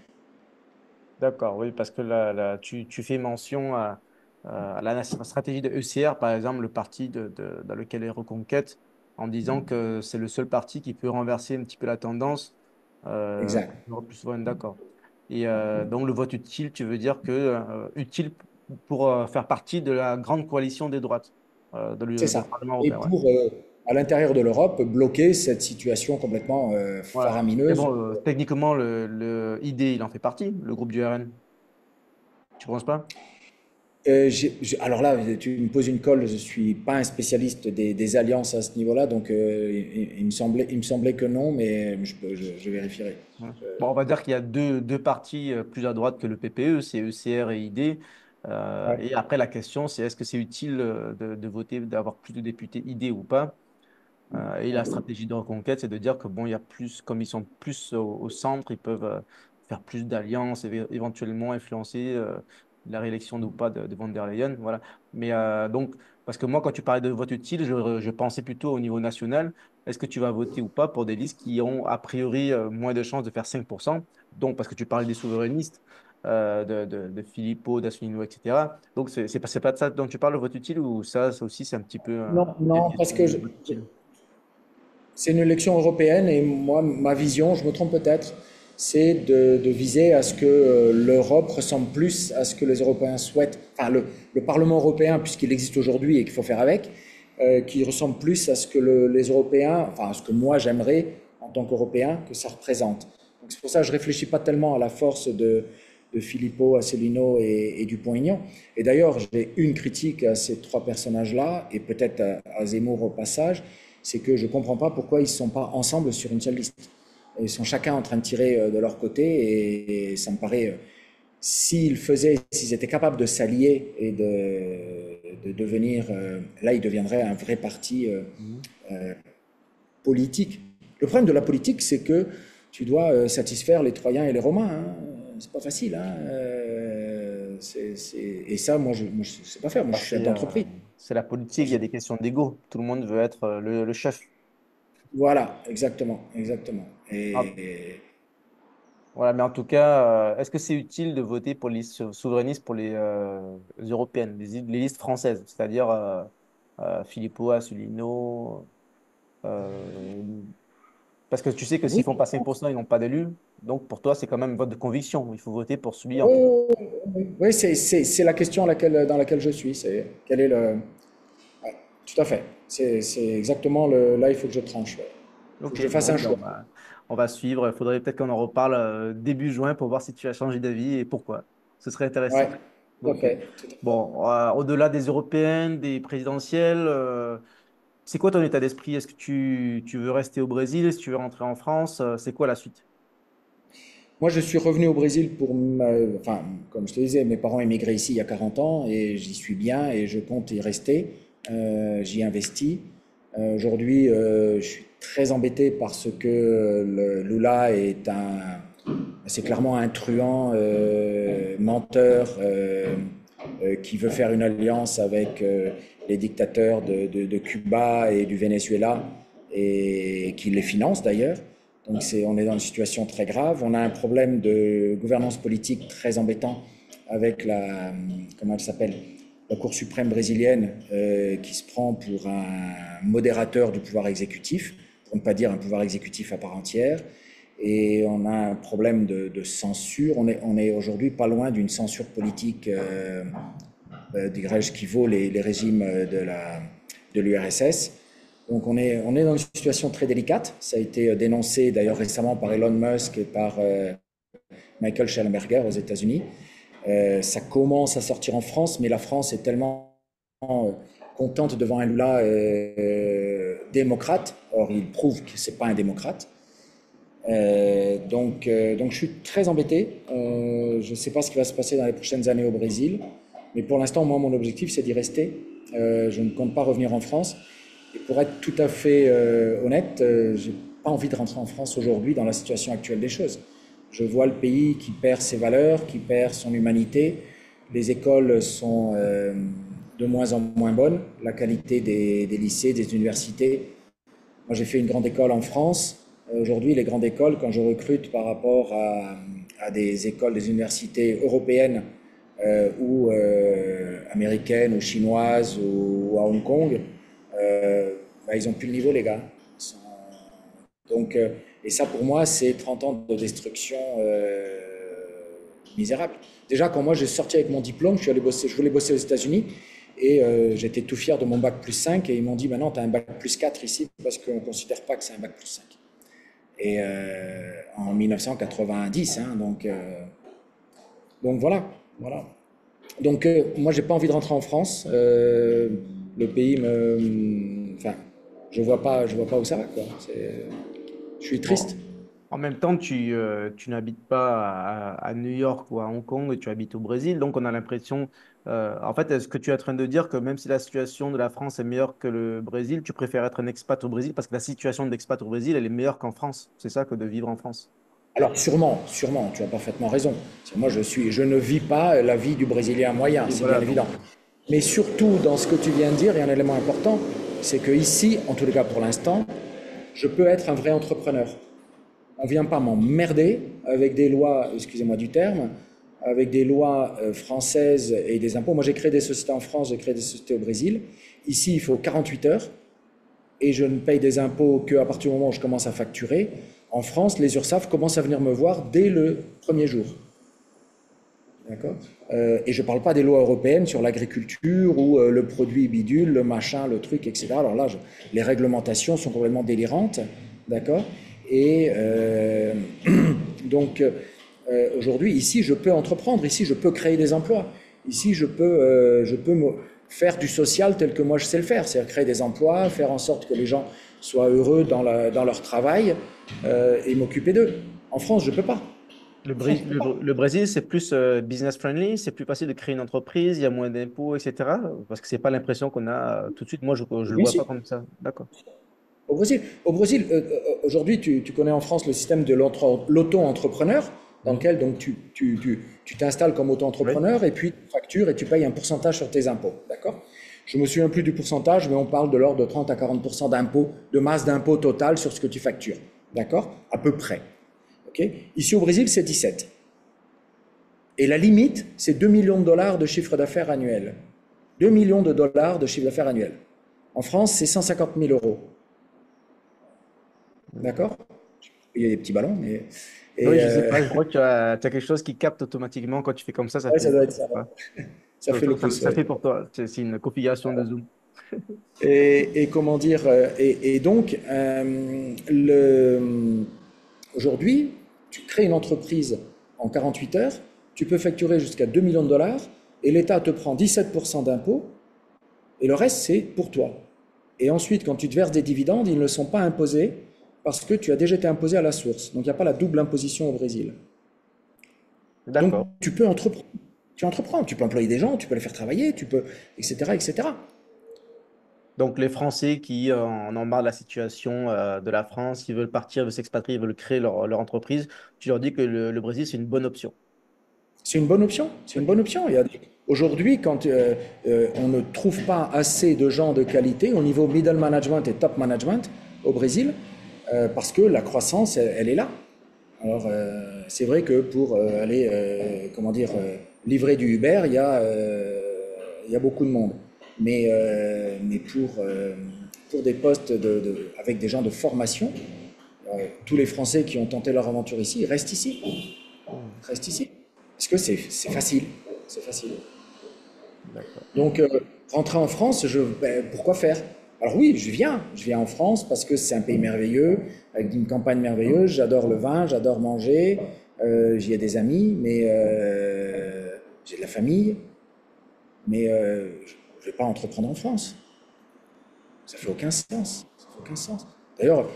d'accord, oui, parce que là, tu fais mention à la stratégie de ECR, par exemple, le parti dans lequel est Reconquête, en disant que c'est le seul parti qui peut renverser un petit peu la tendance Exact. plus souveraine, d'accord. Et donc, le vote utile, tu veux dire que utile pour faire partie de la grande coalition des droites C'est dans le ça. Parlement Et européen, ouais. pour, à l'intérieur de l'Europe, bloquer cette situation complètement Voilà. Mais faramineuse. bon, techniquement, le ID, il en fait partie, le groupe du RN. Tu penses pas? Alors là, tu me poses une colle, je suis pas un spécialiste des alliances à ce niveau-là, donc il me semblait que non, mais je vérifierai. Ouais. Bon, on va dire qu'il y a deux partis plus à droite que le PPE, c'est ECR et ID. Ouais. Et après, la question, c'est est-ce que c'est utile de voter, d'avoir plus de députés ID ou pas? Et la stratégie de reconquête, c'est de dire que bon, il y a plus, comme ils sont plus au centre, ils peuvent faire plus d'alliances, éventuellement influencer la réélection ou pas de von der Leyen. Voilà. Mais donc, parce que moi, quand tu parlais de vote utile, je pensais plutôt au niveau national. Est-ce que tu vas voter ou pas pour des listes qui ont a priori moins de chances de faire 5%? Donc, parce que tu parlais des souverainistes, de Philippot, d'Asselineau, etc. Donc, c'est pas de ça dont tu parles, le vote utile, ou ça aussi, c'est un petit peu Non, une non, parce question que de vote utile? c'est une élection européenne et moi, ma vision, je me trompe peut-être, c'est de viser à ce que l'Europe ressemble plus à ce que les Européens souhaitent, enfin le Parlement européen, puisqu'il existe aujourd'hui et qu'il faut faire avec, qui ressemble plus à ce que les Européens, enfin à ce que moi j'aimerais en tant qu'Européen que ça représente. Donc c'est pour ça que je réfléchis pas tellement à la force de Filippo, Asselineau et Dupont-Aignan. Et d'ailleurs, j'ai une critique à ces trois personnages-là, et peut-être à Zemmour au passage, c'est que je ne comprends pas pourquoi ils ne sont pas ensemble sur une seule liste. Ils sont chacun en train de tirer de leur côté et ça me paraît, s'ils étaient capables de s'allier et de devenir, là ils deviendraient un vrai parti Mhm. politique. Le problème de la politique, c'est que tu dois satisfaire les Troyens et les Romains. Hein. C'est pas facile. Hein. Et ça, moi, je sais pas faire. Moi, je Bah, suis chef d'entreprise. c'est la politique, il y a des questions d'ego. Tout le monde veut être le chef. Voilà, exactement, exactement. Ah, voilà, mais en tout cas, est-ce que c'est utile de voter pour les listes souverainistes pour les européennes, les listes françaises, c'est-à-dire Philippot, Asselineau, euh, parce que tu sais que Oui, s'ils font pas 5%, ils n'ont pas d'élu. Donc pour toi, c'est quand même un vote de conviction. Il faut voter pour celui en oui, tout. oui, c'est la question dans laquelle je suis. C'est quel est le. Ouais, tout à fait. C'est exactement là, il faut que je tranche. Ouais. Il faut que Ok, je fasse bon, un ben, choix. on va suivre. Il faudrait peut-être qu'on en reparle début juin pour voir si tu as changé d'avis et pourquoi. Ce serait Ouais, intéressant. tout à Ok. fait, tout à fait. Bon, au-delà des européennes, des présidentielles, c'est quoi ton état d'esprit? Est-ce que tu veux rester au Brésil? Est-ce que tu veux rentrer en France? C'est quoi la suite? Moi, je suis revenu au Brésil enfin, comme je te disais, mes parents émigraient ici il y a 40 ans et j'y suis bien et je compte y rester. J'y investis. Aujourd'hui, je suis très embêté parce que le Lula c'est clairement un truand, menteur, qui veut faire une alliance avec les dictateurs de Cuba et du Venezuela et qui les finance d'ailleurs. Donc on est dans une situation très grave. On a un problème de gouvernance politique très embêtant avec comment elle s'appelle, la Cour suprême brésilienne, qui se prend pour un modérateur du pouvoir exécutif, pour ne pas dire un pouvoir exécutif à part entière. Et on a un problème de censure. On est aujourd'hui pas loin d'une censure politique, dirais-je, qui vaut les régimes de l'URSS. Donc on est dans une situation très délicate. Ça a été dénoncé d'ailleurs récemment par Elon Musk et par Michael Schellenberger aux États-Unis. Ça commence à sortir en France, mais la France est tellement contente devant un Lula démocrate. Or, il prouve que c'est pas un démocrate. Donc je suis très embêté. Je ne sais pas ce qui va se passer dans les prochaines années au Brésil, mais pour l'instant, moi, mon objectif, c'est d'y rester. Je ne compte pas revenir en France. Et pour être tout à fait honnête, je n'ai pas envie de rentrer en France aujourd'hui dans la situation actuelle des choses. Je vois le pays qui perd ses valeurs, qui perd son humanité. Les écoles sont de moins en moins bonnes. La qualité des lycées, des universités. Moi, j'ai fait une grande école en France. Aujourd'hui, les grandes écoles, quand je recrute par rapport à des écoles, des universités européennes ou américaines ou chinoises ou à Hong Kong, bah, ils n'ont plus le niveau, les gars. Donc, et ça, pour moi, c'est 30 ans de destruction misérable. Déjà, quand moi j'ai sorti avec mon diplôme, je voulais bosser aux États-Unis et j'étais tout fier de mon bac plus 5 et ils m'ont dit maintenant tu as un bac plus 4 ici parce qu'on ne considère pas que c'est un bac plus 5. Et en 1990, hein, donc voilà, voilà. Donc moi j'ai pas envie de rentrer en France. Le pays enfin, je vois pas où ça va quoi. Je suis triste. Bon, en même temps, tu n'habites pas à New York ou à Hong Kong, tu habites au Brésil, donc on a l'impression, en fait, est-ce que tu es en train de dire que même si la situation de la France est meilleure que le Brésil, tu préfères être un expat au Brésil parce que la situation d'expat au Brésil, elle est meilleure qu'en France. C'est ça que de vivre en France. Alors sûrement, tu as parfaitement raison. Moi, je ne vis pas la vie du Brésilien moyen, Et c'est bien voilà, donc, évident. Mais surtout, dans ce que tu viens de dire, il y a un élément important, c'est que ici, en tous les cas pour l'instant, je peux être un vrai entrepreneur. On ne vient pas m'emmerder avec des lois, excusez-moi du terme, avec des lois françaises et des impôts. Moi, j'ai créé des sociétés en France, j'ai créé des sociétés au Brésil. Ici, il faut 48 heures et je ne paye des impôts qu'à partir du moment où je commence à facturer. En France, les URSSAF commencent à venir me voir dès le premier jour. D'accord. Et je ne parle pas des lois européennes sur l'agriculture ou le produit bidule, le machin, le truc, etc. Alors là, les réglementations sont complètement délirantes. D'accord. Et donc, aujourd'hui, ici, je peux entreprendre. Ici, je peux créer des emplois. Ici, je peux faire du social tel que moi je sais le faire. C'est-à-dire créer des emplois, faire en sorte que les gens soient heureux dans leur travail et m'occuper d'eux. En France, je ne peux pas. le, En France, je peux pas. Le Brésil, c'est plus business friendly, c'est plus facile de créer une entreprise, il y a moins d'impôts, etc. Parce que c'est pas l'impression qu'on a tout de suite. Moi, je ne le Oui, vois pas si. comme ça. D'accord. Au Brésil aujourd'hui, tu connais en France le système de l'auto-entrepreneur, dans Mhm. lequel donc, tu t'installes comme Oui. auto-entrepreneur et puis tu factures et tu payes un pourcentage sur tes impôts. D'accord. Je me souviens plus du pourcentage, mais on parle de l'ordre de 30 à 40% d'impôts, de masse d'impôt total sur ce que tu factures. D'accord. À peu près. Ok. Ici au Brésil, c'est 17. Et la limite, c'est 2 millions de dollars de chiffre d'affaires annuel. 2 millions de dollars de chiffre d'affaires annuel. En France, c'est 150 000 euros. D'accord. Il y a des petits ballons, mais. Oui, Et je sais pas, je crois que tu as quelque chose qui capte automatiquement quand tu fais comme ça ouais, ça fait. doit être ça. Ouais. Ça fait le pouce, Ça ouais. fait pour toi. C'est une configuration de Zoom. Et comment dire, et donc, aujourd'hui, tu crées une entreprise en 48 heures, tu peux facturer jusqu'à 2 millions de dollars, et l'État te prend 17% d'impôts, et le reste, c'est pour toi. Et ensuite, quand tu te verses des dividendes, ils ne sont pas imposés parce que tu as déjà été imposé à la source. Donc, il n'y a pas la double imposition au Brésil. Donc, D'accord. tu peux entreprendre. Tu entreprends, tu peux employer des gens, tu peux les faire travailler, tu peux, etc., etc. Donc les Français qui en ont marre de la situation de la France, ils veulent partir, ils veulent s'expatrier, ils veulent créer leur entreprise, tu leur dis que le Brésil, c'est une bonne option. C'est une bonne option. C'est une Ok. bonne option. Aujourd'hui, quand on ne trouve pas assez de gens de qualité au niveau middle management et top management au Brésil, parce que la croissance, elle est là. Alors, c'est vrai que pour aller, comment dire, livrer du Uber, il y a beaucoup de monde. Mais pour des postes avec des gens de formation, tous les Français qui ont tenté leur aventure ici, ils restent ici. Hmm. Ils restent ici. Parce que c'est facile. C'est facile. D'accord. Donc, rentrer en France, pourquoi faire? Alors oui, je viens en France parce que c'est un pays merveilleux, avec une campagne merveilleuse, j'adore le vin, j'adore manger, j'y ai des amis, mais j'ai de la famille, mais je ne vais pas entreprendre en France. Ça fait aucun sens. Ça fait aucun sens. D'ailleurs,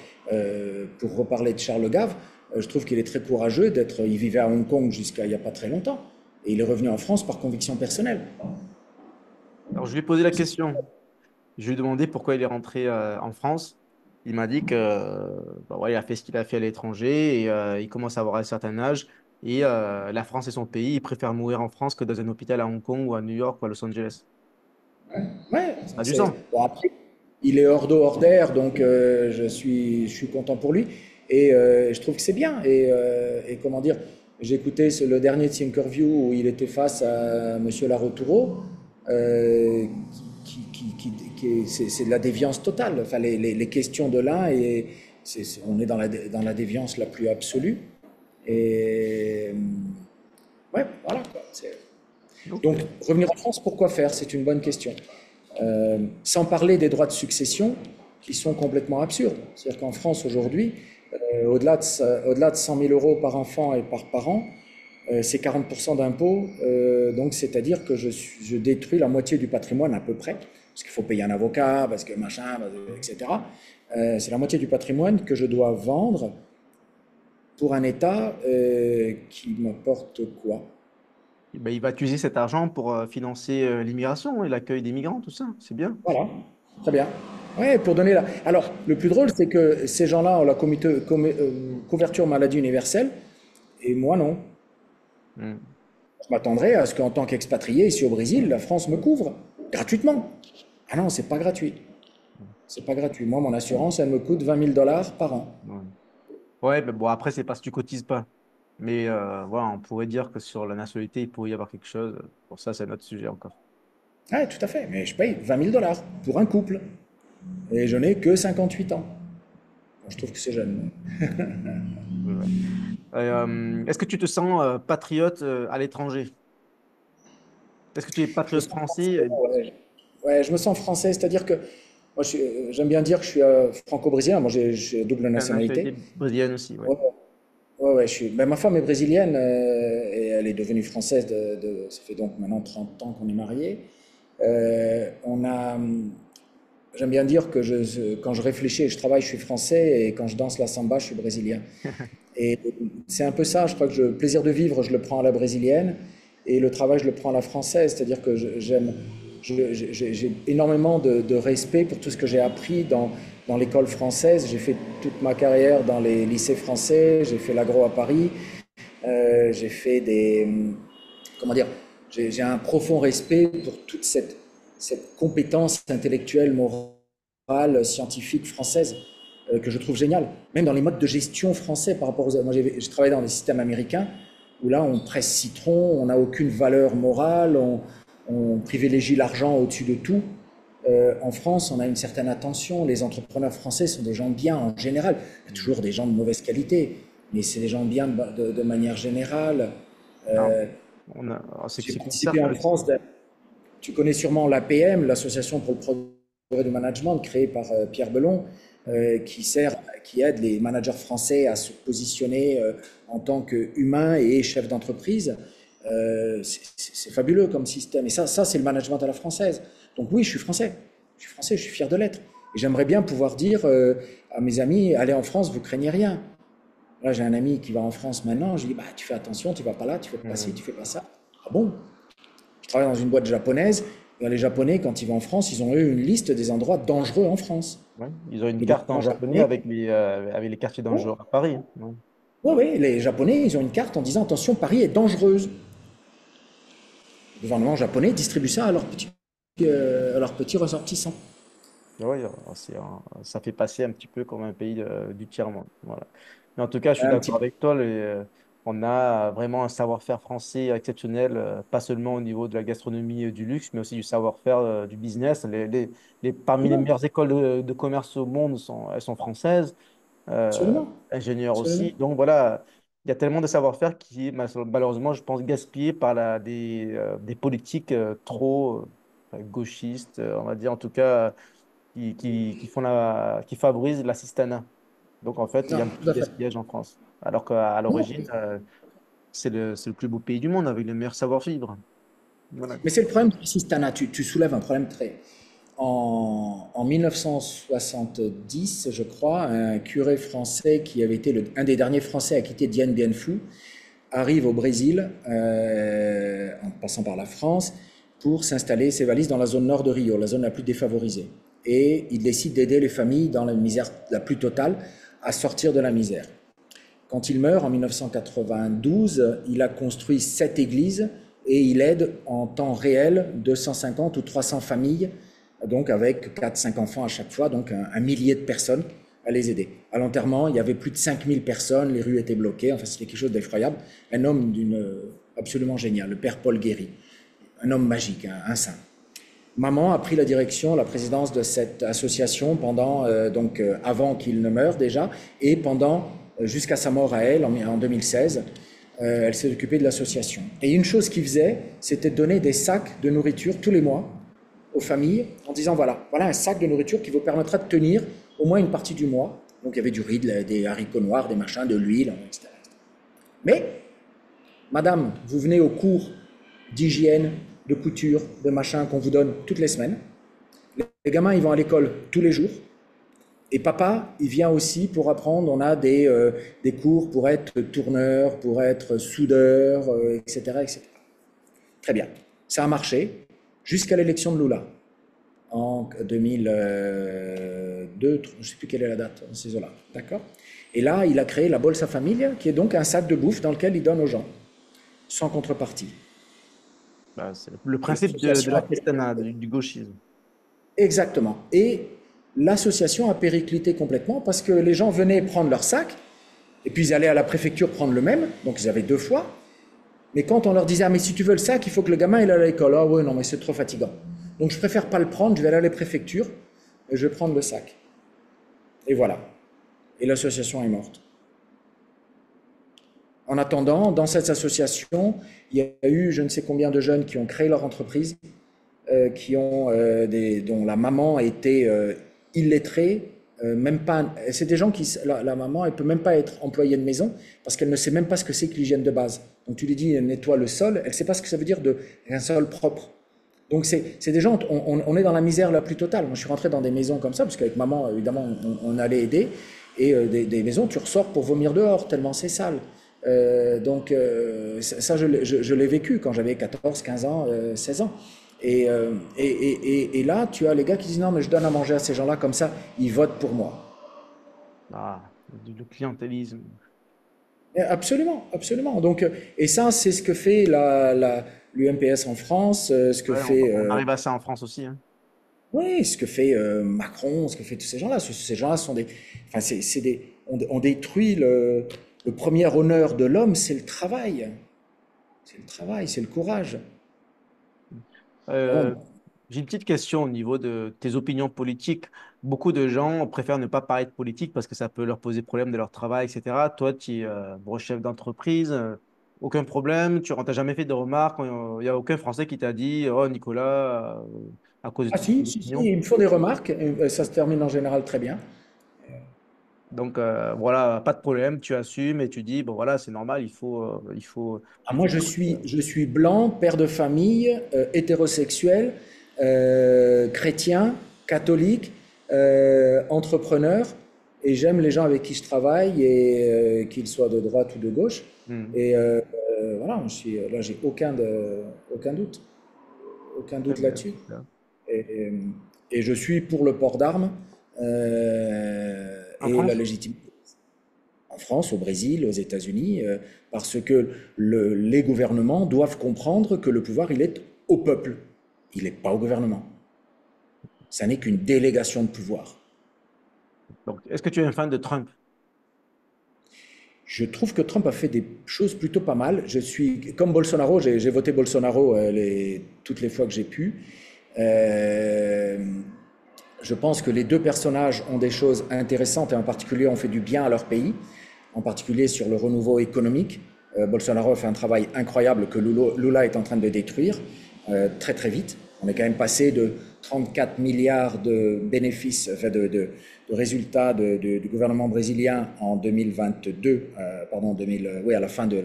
pour reparler de Charles Gave, je trouve qu'il est très courageux il vivait à Hong Kong jusqu'à il n'y a pas très longtemps, et il est revenu en France par conviction personnelle. Alors je lui ai posé la question. Je lui ai demandé pourquoi il est rentré en France. Il m'a dit que bah ouais, il a fait ce qu'il a fait à l'étranger et il commence à avoir un certain âge. Et la France est son pays. Il préfère mourir en France que dans un hôpital à Hong Kong ou à New York ou à Los Angeles. Ouais, Ça a du sens. bon, après, il est hors d'eau, hors d'air, donc je suis content pour lui. Et je trouve que c'est bien. Et comment dire, j'ai écouté le dernier Thinkerview où il était face à Monsieur Laroutouro, euh, c'est de la déviance totale. Enfin, les questions de l'un, et on est dans la déviance la plus absolue. Et ouais, voilà, quoi. Donc, Ok. revenir en France, pourquoi faire? C'est une bonne question. Sans parler des droits de succession qui sont complètement absurdes. C'est-à-dire qu'en France aujourd'hui, au-delà de 100 000 euros par enfant et par parent, c'est 40% d'impôts. Donc c'est-à-dire que je détruis la moitié du patrimoine à peu près, parce qu'il faut payer un avocat, parce que machin, etc. C'est la moitié du patrimoine que je dois vendre pour un État qui me porte quoi? Eh ben, il va utiliser cet argent pour financer l'immigration et l'accueil des migrants, tout ça. C'est bien. Voilà, très bien. Ouais, pour donner la... Alors, le plus drôle, c'est que ces gens-là ont la couverture maladie universelle, et moi non. Hmm. Je m'attendrais à ce qu'en tant qu'expatrié ici au Brésil, la France me couvre gratuitement. Ah non, c'est pas gratuit. C'est pas gratuit. Moi, mon assurance, elle me coûte 20 000 dollars par an. Ouais, ouais, mais bon, après, c'est parce que tu cotises pas. Mais voilà, on pourrait dire que sur la nationalité, il pourrait y avoir quelque chose. Pour ça, c'est un autre sujet encore. Ouais, tout à fait. Mais je paye 20 000 dollars pour un couple. Et je n'ai que 58 ans. Bon, je trouve que c'est jeune. Ouais, ouais. Est-ce que tu te sens patriote à l'étranger? Est-ce que tu es Je me patriote sens français, français? ouais. Ouais, je me sens français, c'est-à-dire que moi, j'aime bien dire que je suis franco-brésilien. Moi, j'ai double La nationalité nationalité. brésilienne aussi, oui. Ouais, ouais, ouais, ben, ma femme est brésilienne et elle est devenue française. Ça fait donc maintenant 30 ans qu'on est mariés. On a, j'aime bien dire que quand je réfléchis et je travaille, je suis français et quand je danse la samba, je suis brésilien. Et c'est un peu ça, je crois que le plaisir de vivre, je le prends à la brésilienne et le travail, je le prends à la française. C'est-à-dire que j'ai énormément de respect pour tout ce que j'ai appris dans l'école française. J'ai fait toute ma carrière dans les lycées français, j'ai fait l'agro à Paris, j'ai fait comment dire, j'ai un profond respect pour toute cette compétence intellectuelle, morale, scientifique française que je trouve géniale. Même dans les modes de gestion français par rapport aux... Moi, j'ai travaillé dans des systèmes américains où là, on presse citron, on n'a aucune valeur morale, on privilégie l'argent au-dessus de tout. En France, on a une certaine attention. Les entrepreneurs français sont des gens bien en général. Il y a toujours des gens de mauvaise qualité, mais c'est des gens bien de manière générale. Non, Euh, c'est j'ai c'est clair participé que en France, tu connais sûrement l'APM, l'Association pour le progrès du management créé par Pierre Belon, qui aide les managers français à se positionner en tant qu'humains et chefs d'entreprise. C'est fabuleux comme système. Et ça c'est le management à la française. Donc oui, je suis français. Je suis français, je suis fier de l'être. Et j'aimerais bien pouvoir dire à mes amis, allez en France, vous craignez rien. Là, j'ai un ami qui va en France maintenant. Je lui dis, bah, tu fais attention, tu vas pas là, tu fais pas ci, tu Mhm. fais pas ça. Ah bon? Je travaille dans une boîte japonaise. Et les Japonais, quand ils vont en France, ils ont eu une liste des endroits dangereux en France. Ouais. Ils ont une Et les carte en gouvernements japonais japonais, avec les quartiers ouais, dangereux à Paris. Ouais. ouais, ouais, les Japonais, ils ont une carte en disant attention, Paris est dangereuse. Le gouvernement japonais distribue ça à leurs petits ressortissants. Ouais, ça fait passer un petit peu comme un pays du tiers-monde. Voilà. Mais en tout cas, je suis Un petit d'accord peu. avec toi. On a vraiment un savoir-faire français exceptionnel, pas seulement au niveau de la gastronomie et du luxe, mais aussi du savoir-faire du business. Parmi les Absolument, meilleures écoles de commerce au monde, elles sont françaises, absolument, ingénieurs absolument. aussi. Donc voilà, il y a tellement de savoir-faire qui est malheureusement, je pense, gaspillé par des politiques trop gauchistes, on va dire en tout cas qui favorisent l'assistanat. Donc, en fait, il y Non, a beaucoup tout de à fait. gaspillage en France. Alors qu'à Non, l'origine, c'est le plus beau pays du monde avec le meilleur savoir-vivre. Voilà. mais c'est le problème de l'assistanat. Tu soulèves un problème très. En 1970, je crois, un curé français qui avait été un des derniers Français à quitter Dien Bien Phu arrive au Brésil, en passant par la France, pour s'installer ses valises dans la zone nord de Rio, la zone la plus défavorisée. Et il décide d'aider les familles dans la misère la plus totale à sortir de la misère. Quand il meurt en 1992, il a construit 7 églises et il aide en temps réel 250 ou 300 familles, donc avec 4-5 enfants à chaque fois, donc un millier de personnes à les aider. À l'enterrement, il y avait plus de 5000 personnes, les rues étaient bloquées, enfin c'était quelque chose d'effroyable. Un homme absolument génial, le père Paul Guéry, un homme magique, un saint. Maman a pris la direction, la présidence de cette association avant qu'il ne meure déjà et pendant jusqu'à sa mort à elle en 2016. Elle s'est occupée de l'association. Et une chose qu'il faisait, c'était de donner des sacs de nourriture tous les mois aux familles en disant voilà un sac de nourriture qui vous permettra de tenir au moins une partie du mois. Donc il y avait du riz, des haricots noirs, des machins, de l'huile, etc. Mais madame, vous venez au cours d'hygiène, de couture, de machin qu'on vous donne toutes les semaines. Les gamins, ils vont à l'école tous les jours. Et papa, il vient aussi pour apprendre. On a des cours pour être tourneur, pour être soudeur, etc., etc. Très bien. Ça a marché jusqu'à l'élection de Lula en 2002, je ne sais plus quelle est la date, ces eaux-là. D'accord. Et là, il a créé la Bolsa Familia, qui est donc un sac de bouffe dans lequel il donne aux gens, sans contrepartie. Bah, c'est le Et principe de l'association a l'assistanat, du gauchisme. Exactement. Et l'association a périclité complètement parce que les gens venaient prendre leur sac et puis ils allaient à la préfecture prendre le même, donc ils avaient deux fois. Mais quand on leur disait, ah mais si tu veux le sac, il faut que le gamin il aille à l'école. Ah ouais, non mais c'est trop fatigant. Donc je préfère pas le prendre, je vais aller à la préfecture et je vais prendre le sac. Et voilà. Et l'association est morte. En attendant, dans cette association, il y a eu je ne sais combien de jeunes qui ont créé leur entreprise, dont la maman a été illettrée, même pas. C'est des gens la maman, elle peut même pas être employée de maison parce qu'elle ne sait même pas ce que c'est que l'hygiène de base. Donc tu lui dis nettoie le sol, elle ne sait pas ce que ça veut dire un sol propre. Donc c'est des gens, on est dans la misère la plus totale. Moi je suis rentré dans des maisons comme ça parce qu'avec maman évidemment on allait aider et des maisons tu ressors pour vomir dehors tellement c'est sale. Ça je l'ai vécu quand j'avais 14, 15 ans, 16 ans. Et là, tu as les gars qui disent non, mais je donne à manger à ces gens-là, comme ça, ils votent pour moi. Le clientélisme. Absolument, absolument. Et ça, c'est ce que fait l'UMPS en France, ce que Ouais, fait, on arrive à ça en France aussi, hein. oui, ce que fait Macron, ce que fait tous ces gens-là. Ces gens-là sont enfin, on détruit le premier honneur de l'homme, c'est le travail. C'est le travail, c'est le courage. Euh, Bon, j'ai une petite question au niveau de tes opinions politiques. Beaucoup de gens préfèrent ne pas parler de politique parce que ça peut leur poser problème de leur travail, etc. Toi, tu es gros chef d'entreprise, aucun problème, tu n'as jamais fait de remarques, il n'y a aucun Français qui t'a dit, oh Nicolas, à cause de Ah tes si, si, si, opinions. ils me font des remarques, ça se termine en général très bien. Donc voilà, pas de problème, tu assumes et tu dis, bon voilà, c'est normal, Ah, il moi, faut je suis blanc, père de famille, hétérosexuel, chrétien, catholique, entrepreneur, et j'aime les gens avec qui je travaille, et qu'ils soient de droite ou de gauche. Hmm, Et voilà, là, j'ai aucun très doute bien, là-dessus. super. Et, et je suis pour le port d'armes En et la France? légitimité en France, au Brésil, aux États-Unis, parce que les gouvernements doivent comprendre que le pouvoir, il est au peuple. Il n'est pas au gouvernement. Ça n'est qu'une délégation de pouvoir. Donc, est-ce que tu es un fan de Trump? Je trouve que Trump a fait des choses plutôt pas mal. Je suis comme Bolsonaro, j'ai voté Bolsonaro toutes les fois que j'ai pu. Euh, je pense que les deux personnages ont des choses intéressantes et en particulier ont fait du bien à leur pays, en particulier sur le renouveau économique. Bolsonaro a fait un travail incroyable que Lula est en train de détruire très très vite. On est quand même passé de 34 milliards de bénéfices, enfin de résultats du gouvernement brésilien en 2022, pardon, 2000, oui, à la fin du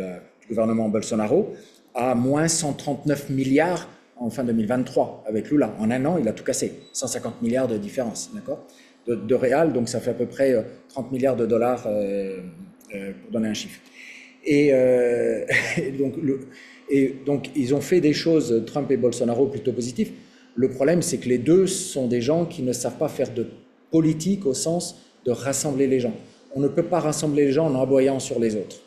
gouvernement Bolsonaro, à moins 139 milliards en fin 2023 avec Lula. En un an, il a tout cassé. 150 milliards de différence, d'accord, de réal, donc ça fait à peu près 30 milliards de dollars, pour donner un chiffre. Et, et donc, ils ont fait des choses, Trump et Bolsonaro, plutôt positives. Le problème, c'est que les deux sont des gens qui ne savent pas faire de politique au sens de rassembler les gens. On ne peut pas rassembler les gens en aboyant sur les autres.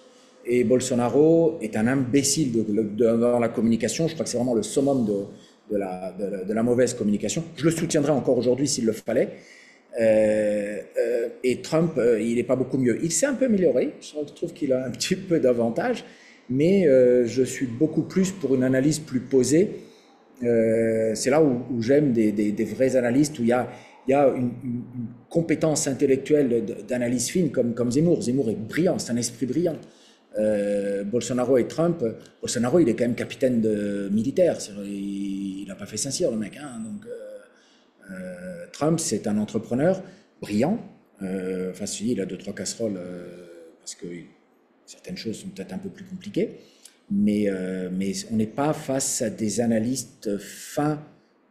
Et Bolsonaro est un imbécile dans la communication. Je crois que c'est vraiment le summum de la mauvaise communication. Je le soutiendrai encore aujourd'hui s'il le fallait. Et Trump, il n'est pas beaucoup mieux. Il s'est un peu amélioré. Je trouve qu'il a un petit peu d'avantage. Mais je suis beaucoup plus pour une analyse plus posée. C'est là où j'aime des vrais analystes, où il y a une compétence intellectuelle d'analyse fine comme Zemmour. Zemmour est brillant, c'est un esprit brillant. Bolsonaro et Trump, Bolsonaro il est quand même capitaine militaire, il n'a pas fait Saint-Cyr le mec, hein, donc Trump c'est un entrepreneur brillant, enfin si il a deux trois casseroles parce que certaines choses sont peut-être un peu plus compliquées, mais on n'est pas face à des analystes fins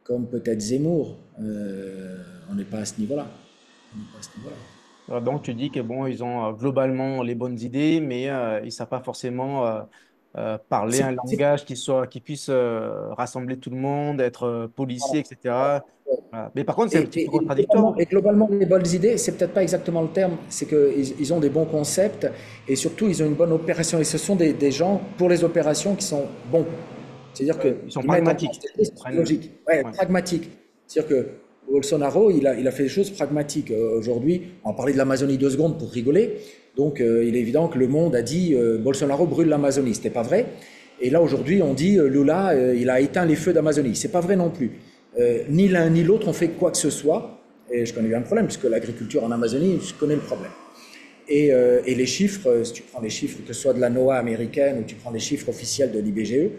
comme peut-être Zemmour, on n'est pas à ce niveau-là. On n'est pas à ce niveau-là. Donc, tu dis que bon, ils ont globalement les bonnes idées, mais ils ne savent pas forcément parler un langage qui puisse rassembler tout le monde, être policier, etc. Voilà. Mais par contre, c'est un Et, petit peu et- et contradictoire. globalement, et globalement, les bonnes idées, c'est peut-être pas exactement le terme, c'est qu'ils ont des bons concepts et surtout ils ont une bonne opération. Et ce sont des gens pour les opérations qui sont bons. C'est-à-dire Ouais, ils sont qu'ils mettent en place pragmatiques. des choses Ils prennent, logiques, ouais, ouais. pragmatiques. C'est-à-dire que Bolsonaro, il a fait des choses pragmatiques. Aujourd'hui, on va parler de l'Amazonie 2 secondes pour rigoler. Donc il est évident que le monde a dit Bolsonaro brûle l'Amazonie. C'était pas vrai. Et là aujourd'hui, on dit Lula, il a éteint les feux d'Amazonie. C'est pas vrai non plus. Ni l'un ni l'autre ont fait quoi que ce soit. Et je connais bien le problème, puisque l'agriculture en Amazonie, je connais le problème. Et les chiffres, si tu prends les chiffres que ce soit de la NOAA américaine ou tu prends les chiffres officiels de l'IBGE,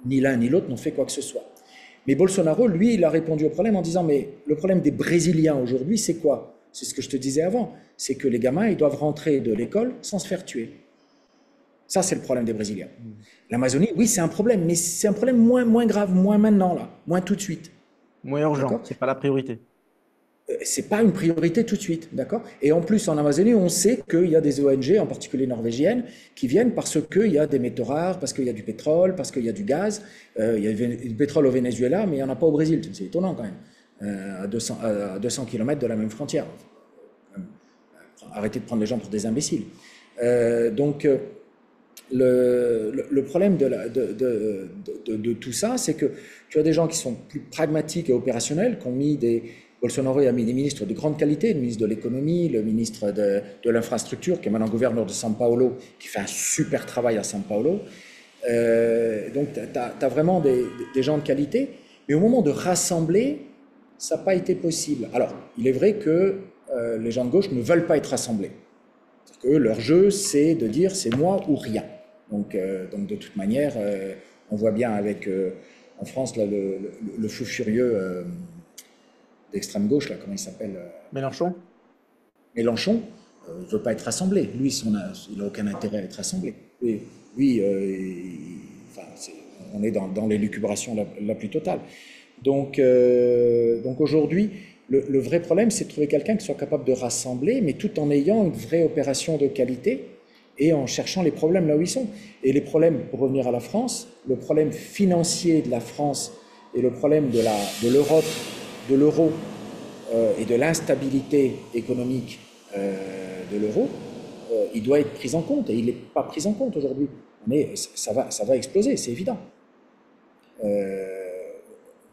ni l'un ni l'autre n'ont fait quoi que ce soit. Mais Bolsonaro, lui, il a répondu au problème en disant, mais le problème des Brésiliens aujourd'hui, c'est quoi? C'est ce que je te disais avant, c'est que les gamins, ils doivent rentrer de l'école sans se faire tuer. Ça, c'est le problème des Brésiliens. Mm. L'Amazonie, oui, c'est un problème, mais c'est un problème moins grave, moins maintenant, là, moins tout de suite. Moins urgent, D'accord? c'est pas la priorité. C'est pas une priorité tout de suite, d'accord? Et en plus, en Amazonie, on sait qu'il y a des ONG, en particulier norvégiennes, qui viennent parce qu'il y a des métaux rares, parce qu'il y a du pétrole, parce qu'il y a du gaz. Il y a du pétrole au Venezuela, mais il n'y en a pas au Brésil. C'est étonnant quand même. À 200 km de la même frontière. Arrêtez de prendre les gens pour des imbéciles. Donc, le problème de tout ça, c'est que tu as des gens qui sont plus pragmatiques et opérationnels, qui ont mis Bolsonaro a mis des ministres de grande qualité, le ministre de l'économie, le ministre de l'infrastructure, qui est maintenant gouverneur de São Paulo, qui fait un super travail à São Paulo. Donc, tu as vraiment des gens de qualité. Mais au moment de rassembler, ça n'a pas été possible. Alors, il est vrai que les gens de gauche ne veulent pas être rassemblés. Parce que leur jeu, c'est de dire c'est moi ou rien. Donc de toute manière, on voit bien avec en France, là, le fou furieux d'extrême gauche, là, comment il s'appelle Mélenchon? Mélenchon, ne veut pas être rassemblé. Lui, il n'a aucun intérêt à être rassemblé. Lui, enfin, on est dans l'élucubration la plus totale. Donc aujourd'hui, le vrai problème, c'est de trouver quelqu'un qui soit capable de rassembler, mais tout en ayant une vraie opération de qualité et en cherchant les problèmes là où ils sont. Et les problèmes, pour revenir à la France, le problème financier de la France et le problème de l'Europe, de l'euro et de l'instabilité économique de l'euro, il doit être pris en compte et il n'est pas pris en compte aujourd'hui. Mais ça va exploser, c'est évident.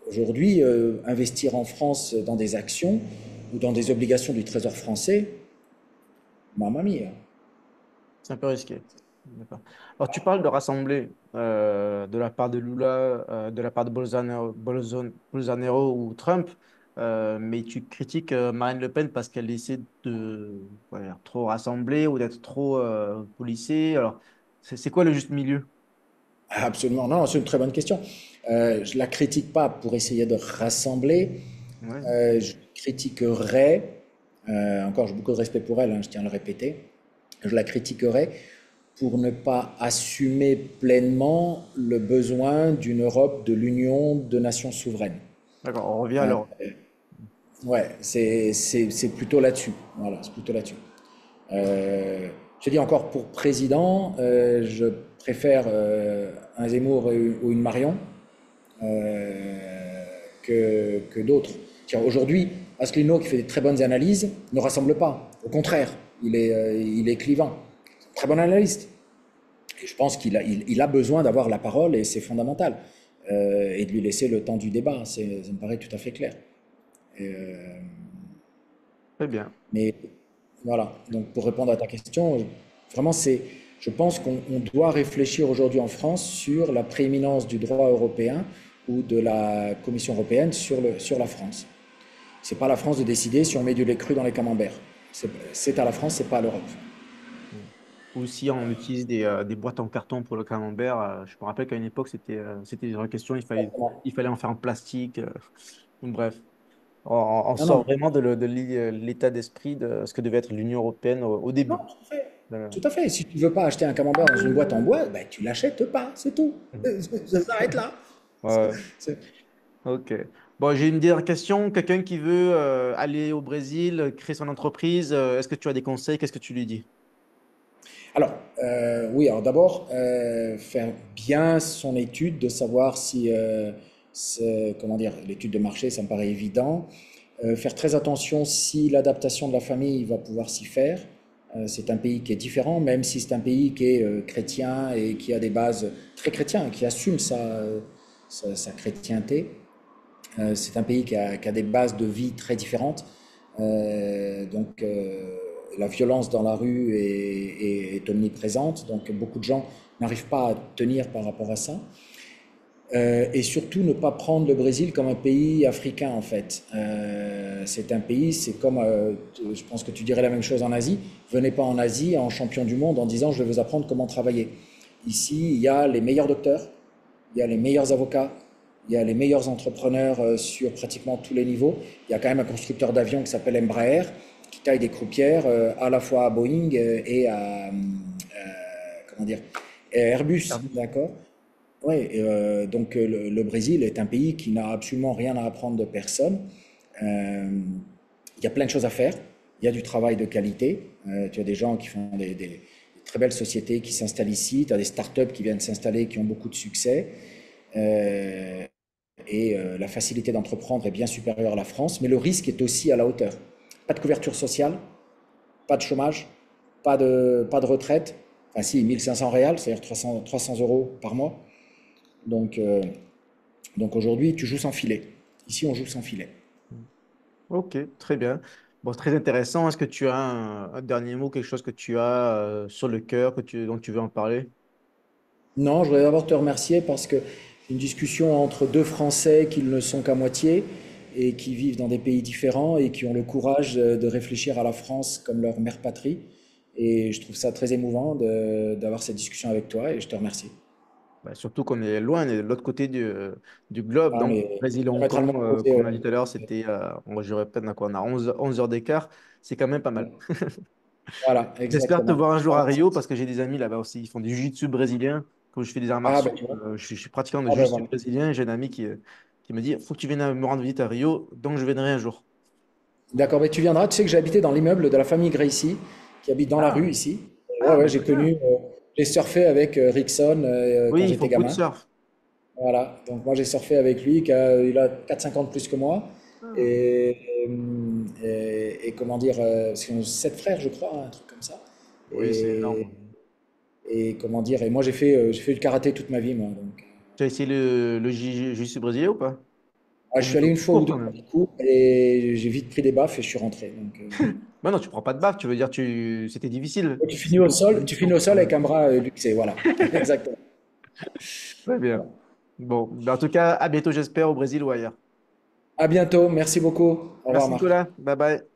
Aujourd'hui, investir en France dans des actions ou dans des obligations du Trésor français, mamma mia. C'est un peu risqué. D'accord. Alors, tu parles de rassembler de la part de Lula, de la part de Bolsonaro ou Trump, mais tu critiques Marine Le Pen parce qu'elle essaie de trop rassembler ou d'être trop policée. Alors, c'est quoi le juste milieu? Absolument, non, c'est une très bonne question. Je ne la critique pas pour essayer de rassembler. Ouais, Je critiquerais, encore j'ai beaucoup de respect pour elle, hein, je tiens à le répéter, je la critiquerais pour ne pas assumer pleinement le besoin d'une Europe de l'union de nations souveraines. d'accord, on revient à l'Europe. Ouais, c'est plutôt là-dessus. Voilà, c'est plutôt là-dessus. Je dis encore pour président, je préfère un Zemmour ou une Marion que d'autres. Aujourd'hui, Asselineau, qui fait des très bonnes analyses, ne rassemble pas. Au contraire, il est clivant. Très bon analyste. Et je pense qu'il a besoin d'avoir la parole et c'est fondamental. Et de lui laisser le temps du débat, ça me paraît tout à fait clair. Très bien. Mais voilà, donc pour répondre à ta question, vraiment je pense qu'on doit réfléchir aujourd'hui en France sur la prééminence du droit européen ou de la Commission européenne sur la France. C'est pas à la France de décider si on met du lait cru dans les camemberts. C'est à la France, c'est pas à l'Europe. Mm. Ou si on utilise des boîtes en carton pour le camembert, je me rappelle qu'à une époque, c'était une vraie question, il fallait en faire en plastique. Bref, on Non, sort non, vraiment de l'état d'esprit de ce que devait être l'Union européenne au non, début. tout à fait. Euh, Tout à fait. Si tu veux pas acheter un camembert dans une boîte en bois, ben, tu l'achètes pas, c'est tout. Ça s'arrête là. ouais, ok. Bon, j'ai une dernière question. Quelqu'un qui veut aller au Brésil, créer son entreprise, est-ce que tu as des conseils? Qu'est-ce que tu lui dis? Alors, oui, alors d'abord, faire bien son étude, de savoir si, comment dire, l'étude de marché, ça me paraît évident. Faire très attention si l'adaptation de la famille va pouvoir s'y faire. C'est un pays qui est différent, même si c'est un pays qui est chrétien et qui a des bases très chrétiennes, qui assume sa chrétienté. C'est un pays qui a des bases de vie très différentes. La violence dans la rue est omniprésente, donc beaucoup de gens n'arrivent pas à tenir par rapport à ça. Et surtout ne pas prendre le Brésil comme un pays africain en fait. C'est un pays, c'est comme, je pense que tu dirais la même chose en Asie. Venez pas en Asie en champion du monde en disant je vais vous apprendre comment travailler. Ici, il y a les meilleurs docteurs, il y a les meilleurs avocats, il y a les meilleurs entrepreneurs sur pratiquement tous les niveaux. Il y a quand même un constructeur d'avions qui s'appelle Embraer, qui taille des croupières à la fois à Boeing et à, comment dire, et à Airbus, Airbus. d'accord? Ouais, le Brésil est un pays qui n'a absolument rien à apprendre de personne. Euh, il y a plein de choses à faire. Il y a du travail de qualité. Tu as des gens qui font des très belles sociétés qui s'installent ici. Tu as des startups qui viennent s'installer, qui ont beaucoup de succès. Euh, la facilité d'entreprendre est bien supérieure à la France, mais le risque est aussi à la hauteur. Pas de couverture sociale, pas de chômage, pas de retraite. Enfin si, 1500 réals, c'est-à-dire 300 euros par mois. Donc, euh, donc aujourd'hui, tu joues sans filet. Ici, on joue sans filet. Ok, très bien. Bon, c'est très intéressant. Est-ce que tu as un dernier mot, quelque chose que tu as sur le cœur, dont tu veux en parler? Non, je voudrais d'abord te remercier parce que c'est une discussion entre deux Français qui ne le sont qu'à moitié et qui vivent dans des pays différents et qui ont le courage de réfléchir à la France comme leur mère patrie. Et je trouve ça très émouvant d'avoir cette discussion avec toi et je te remercie. Bah, surtout qu'on est loin, on est de l'autre côté du globe. Ah, Donc, mais Brésil et Hong Kong, diamétralement opposé, comme on ouais. a dit tout à l'heure, c'était, moi, j'aurais peut-être à quoi, on a 11 heures d'écart. C'est quand même pas mal. Ouais. Voilà, J'espère te exactement. voir un jour à Rio parce que j'ai des amis là-bas aussi. Ils font du jiu-jitsu brésilien. Comme je fais des arts Ah, martiaux, ben tu vois. je suis pratiquant de Ah, ben jiu-jitsu voilà. brésilien et j'ai un ami qui me dit, faut que tu viennes me rendre visite à Rio, donc je viendrai un jour. D'accord, mais tu viendras. Tu sais que j'ai habité dans l'immeuble de la famille Gracie, qui habite dans la Ah, rue ici. Et ouais, ah, ouais, bah j'ai très bien. connu, j'ai surfé avec Rickson quand Oui, ils font j'étais beaucoup de gamin. surf. Voilà, donc moi j'ai surfé avec lui, il a 4-5 ans de plus que moi. Ah. Et, et comment dire, parce qu'on est 7 frères, je crois, un truc comme ça. Oui, c'est Et, énorme. et comment dire, et moi j'ai fait du karaté toute ma vie, moi. Donc, Tu as essayé le jiu-jitsu brésilien ou pas? je Ou suis plutôt allé une tout fois ou court deux quand dans même. les cours et j'ai vite pris des baffes et je suis rentré. Donc, Bah non, tu prends pas de baffe, tu veux dire c'était difficile. C'est plus une tu finis position. au sol Ouais. avec un bras luxé, voilà. Exactement. Très bien. Bon, bah, en tout cas, à bientôt, j'espère, au Brésil ou ailleurs. À bientôt, merci beaucoup. Au revoir Merci Marc. Nicolas. Bye bye.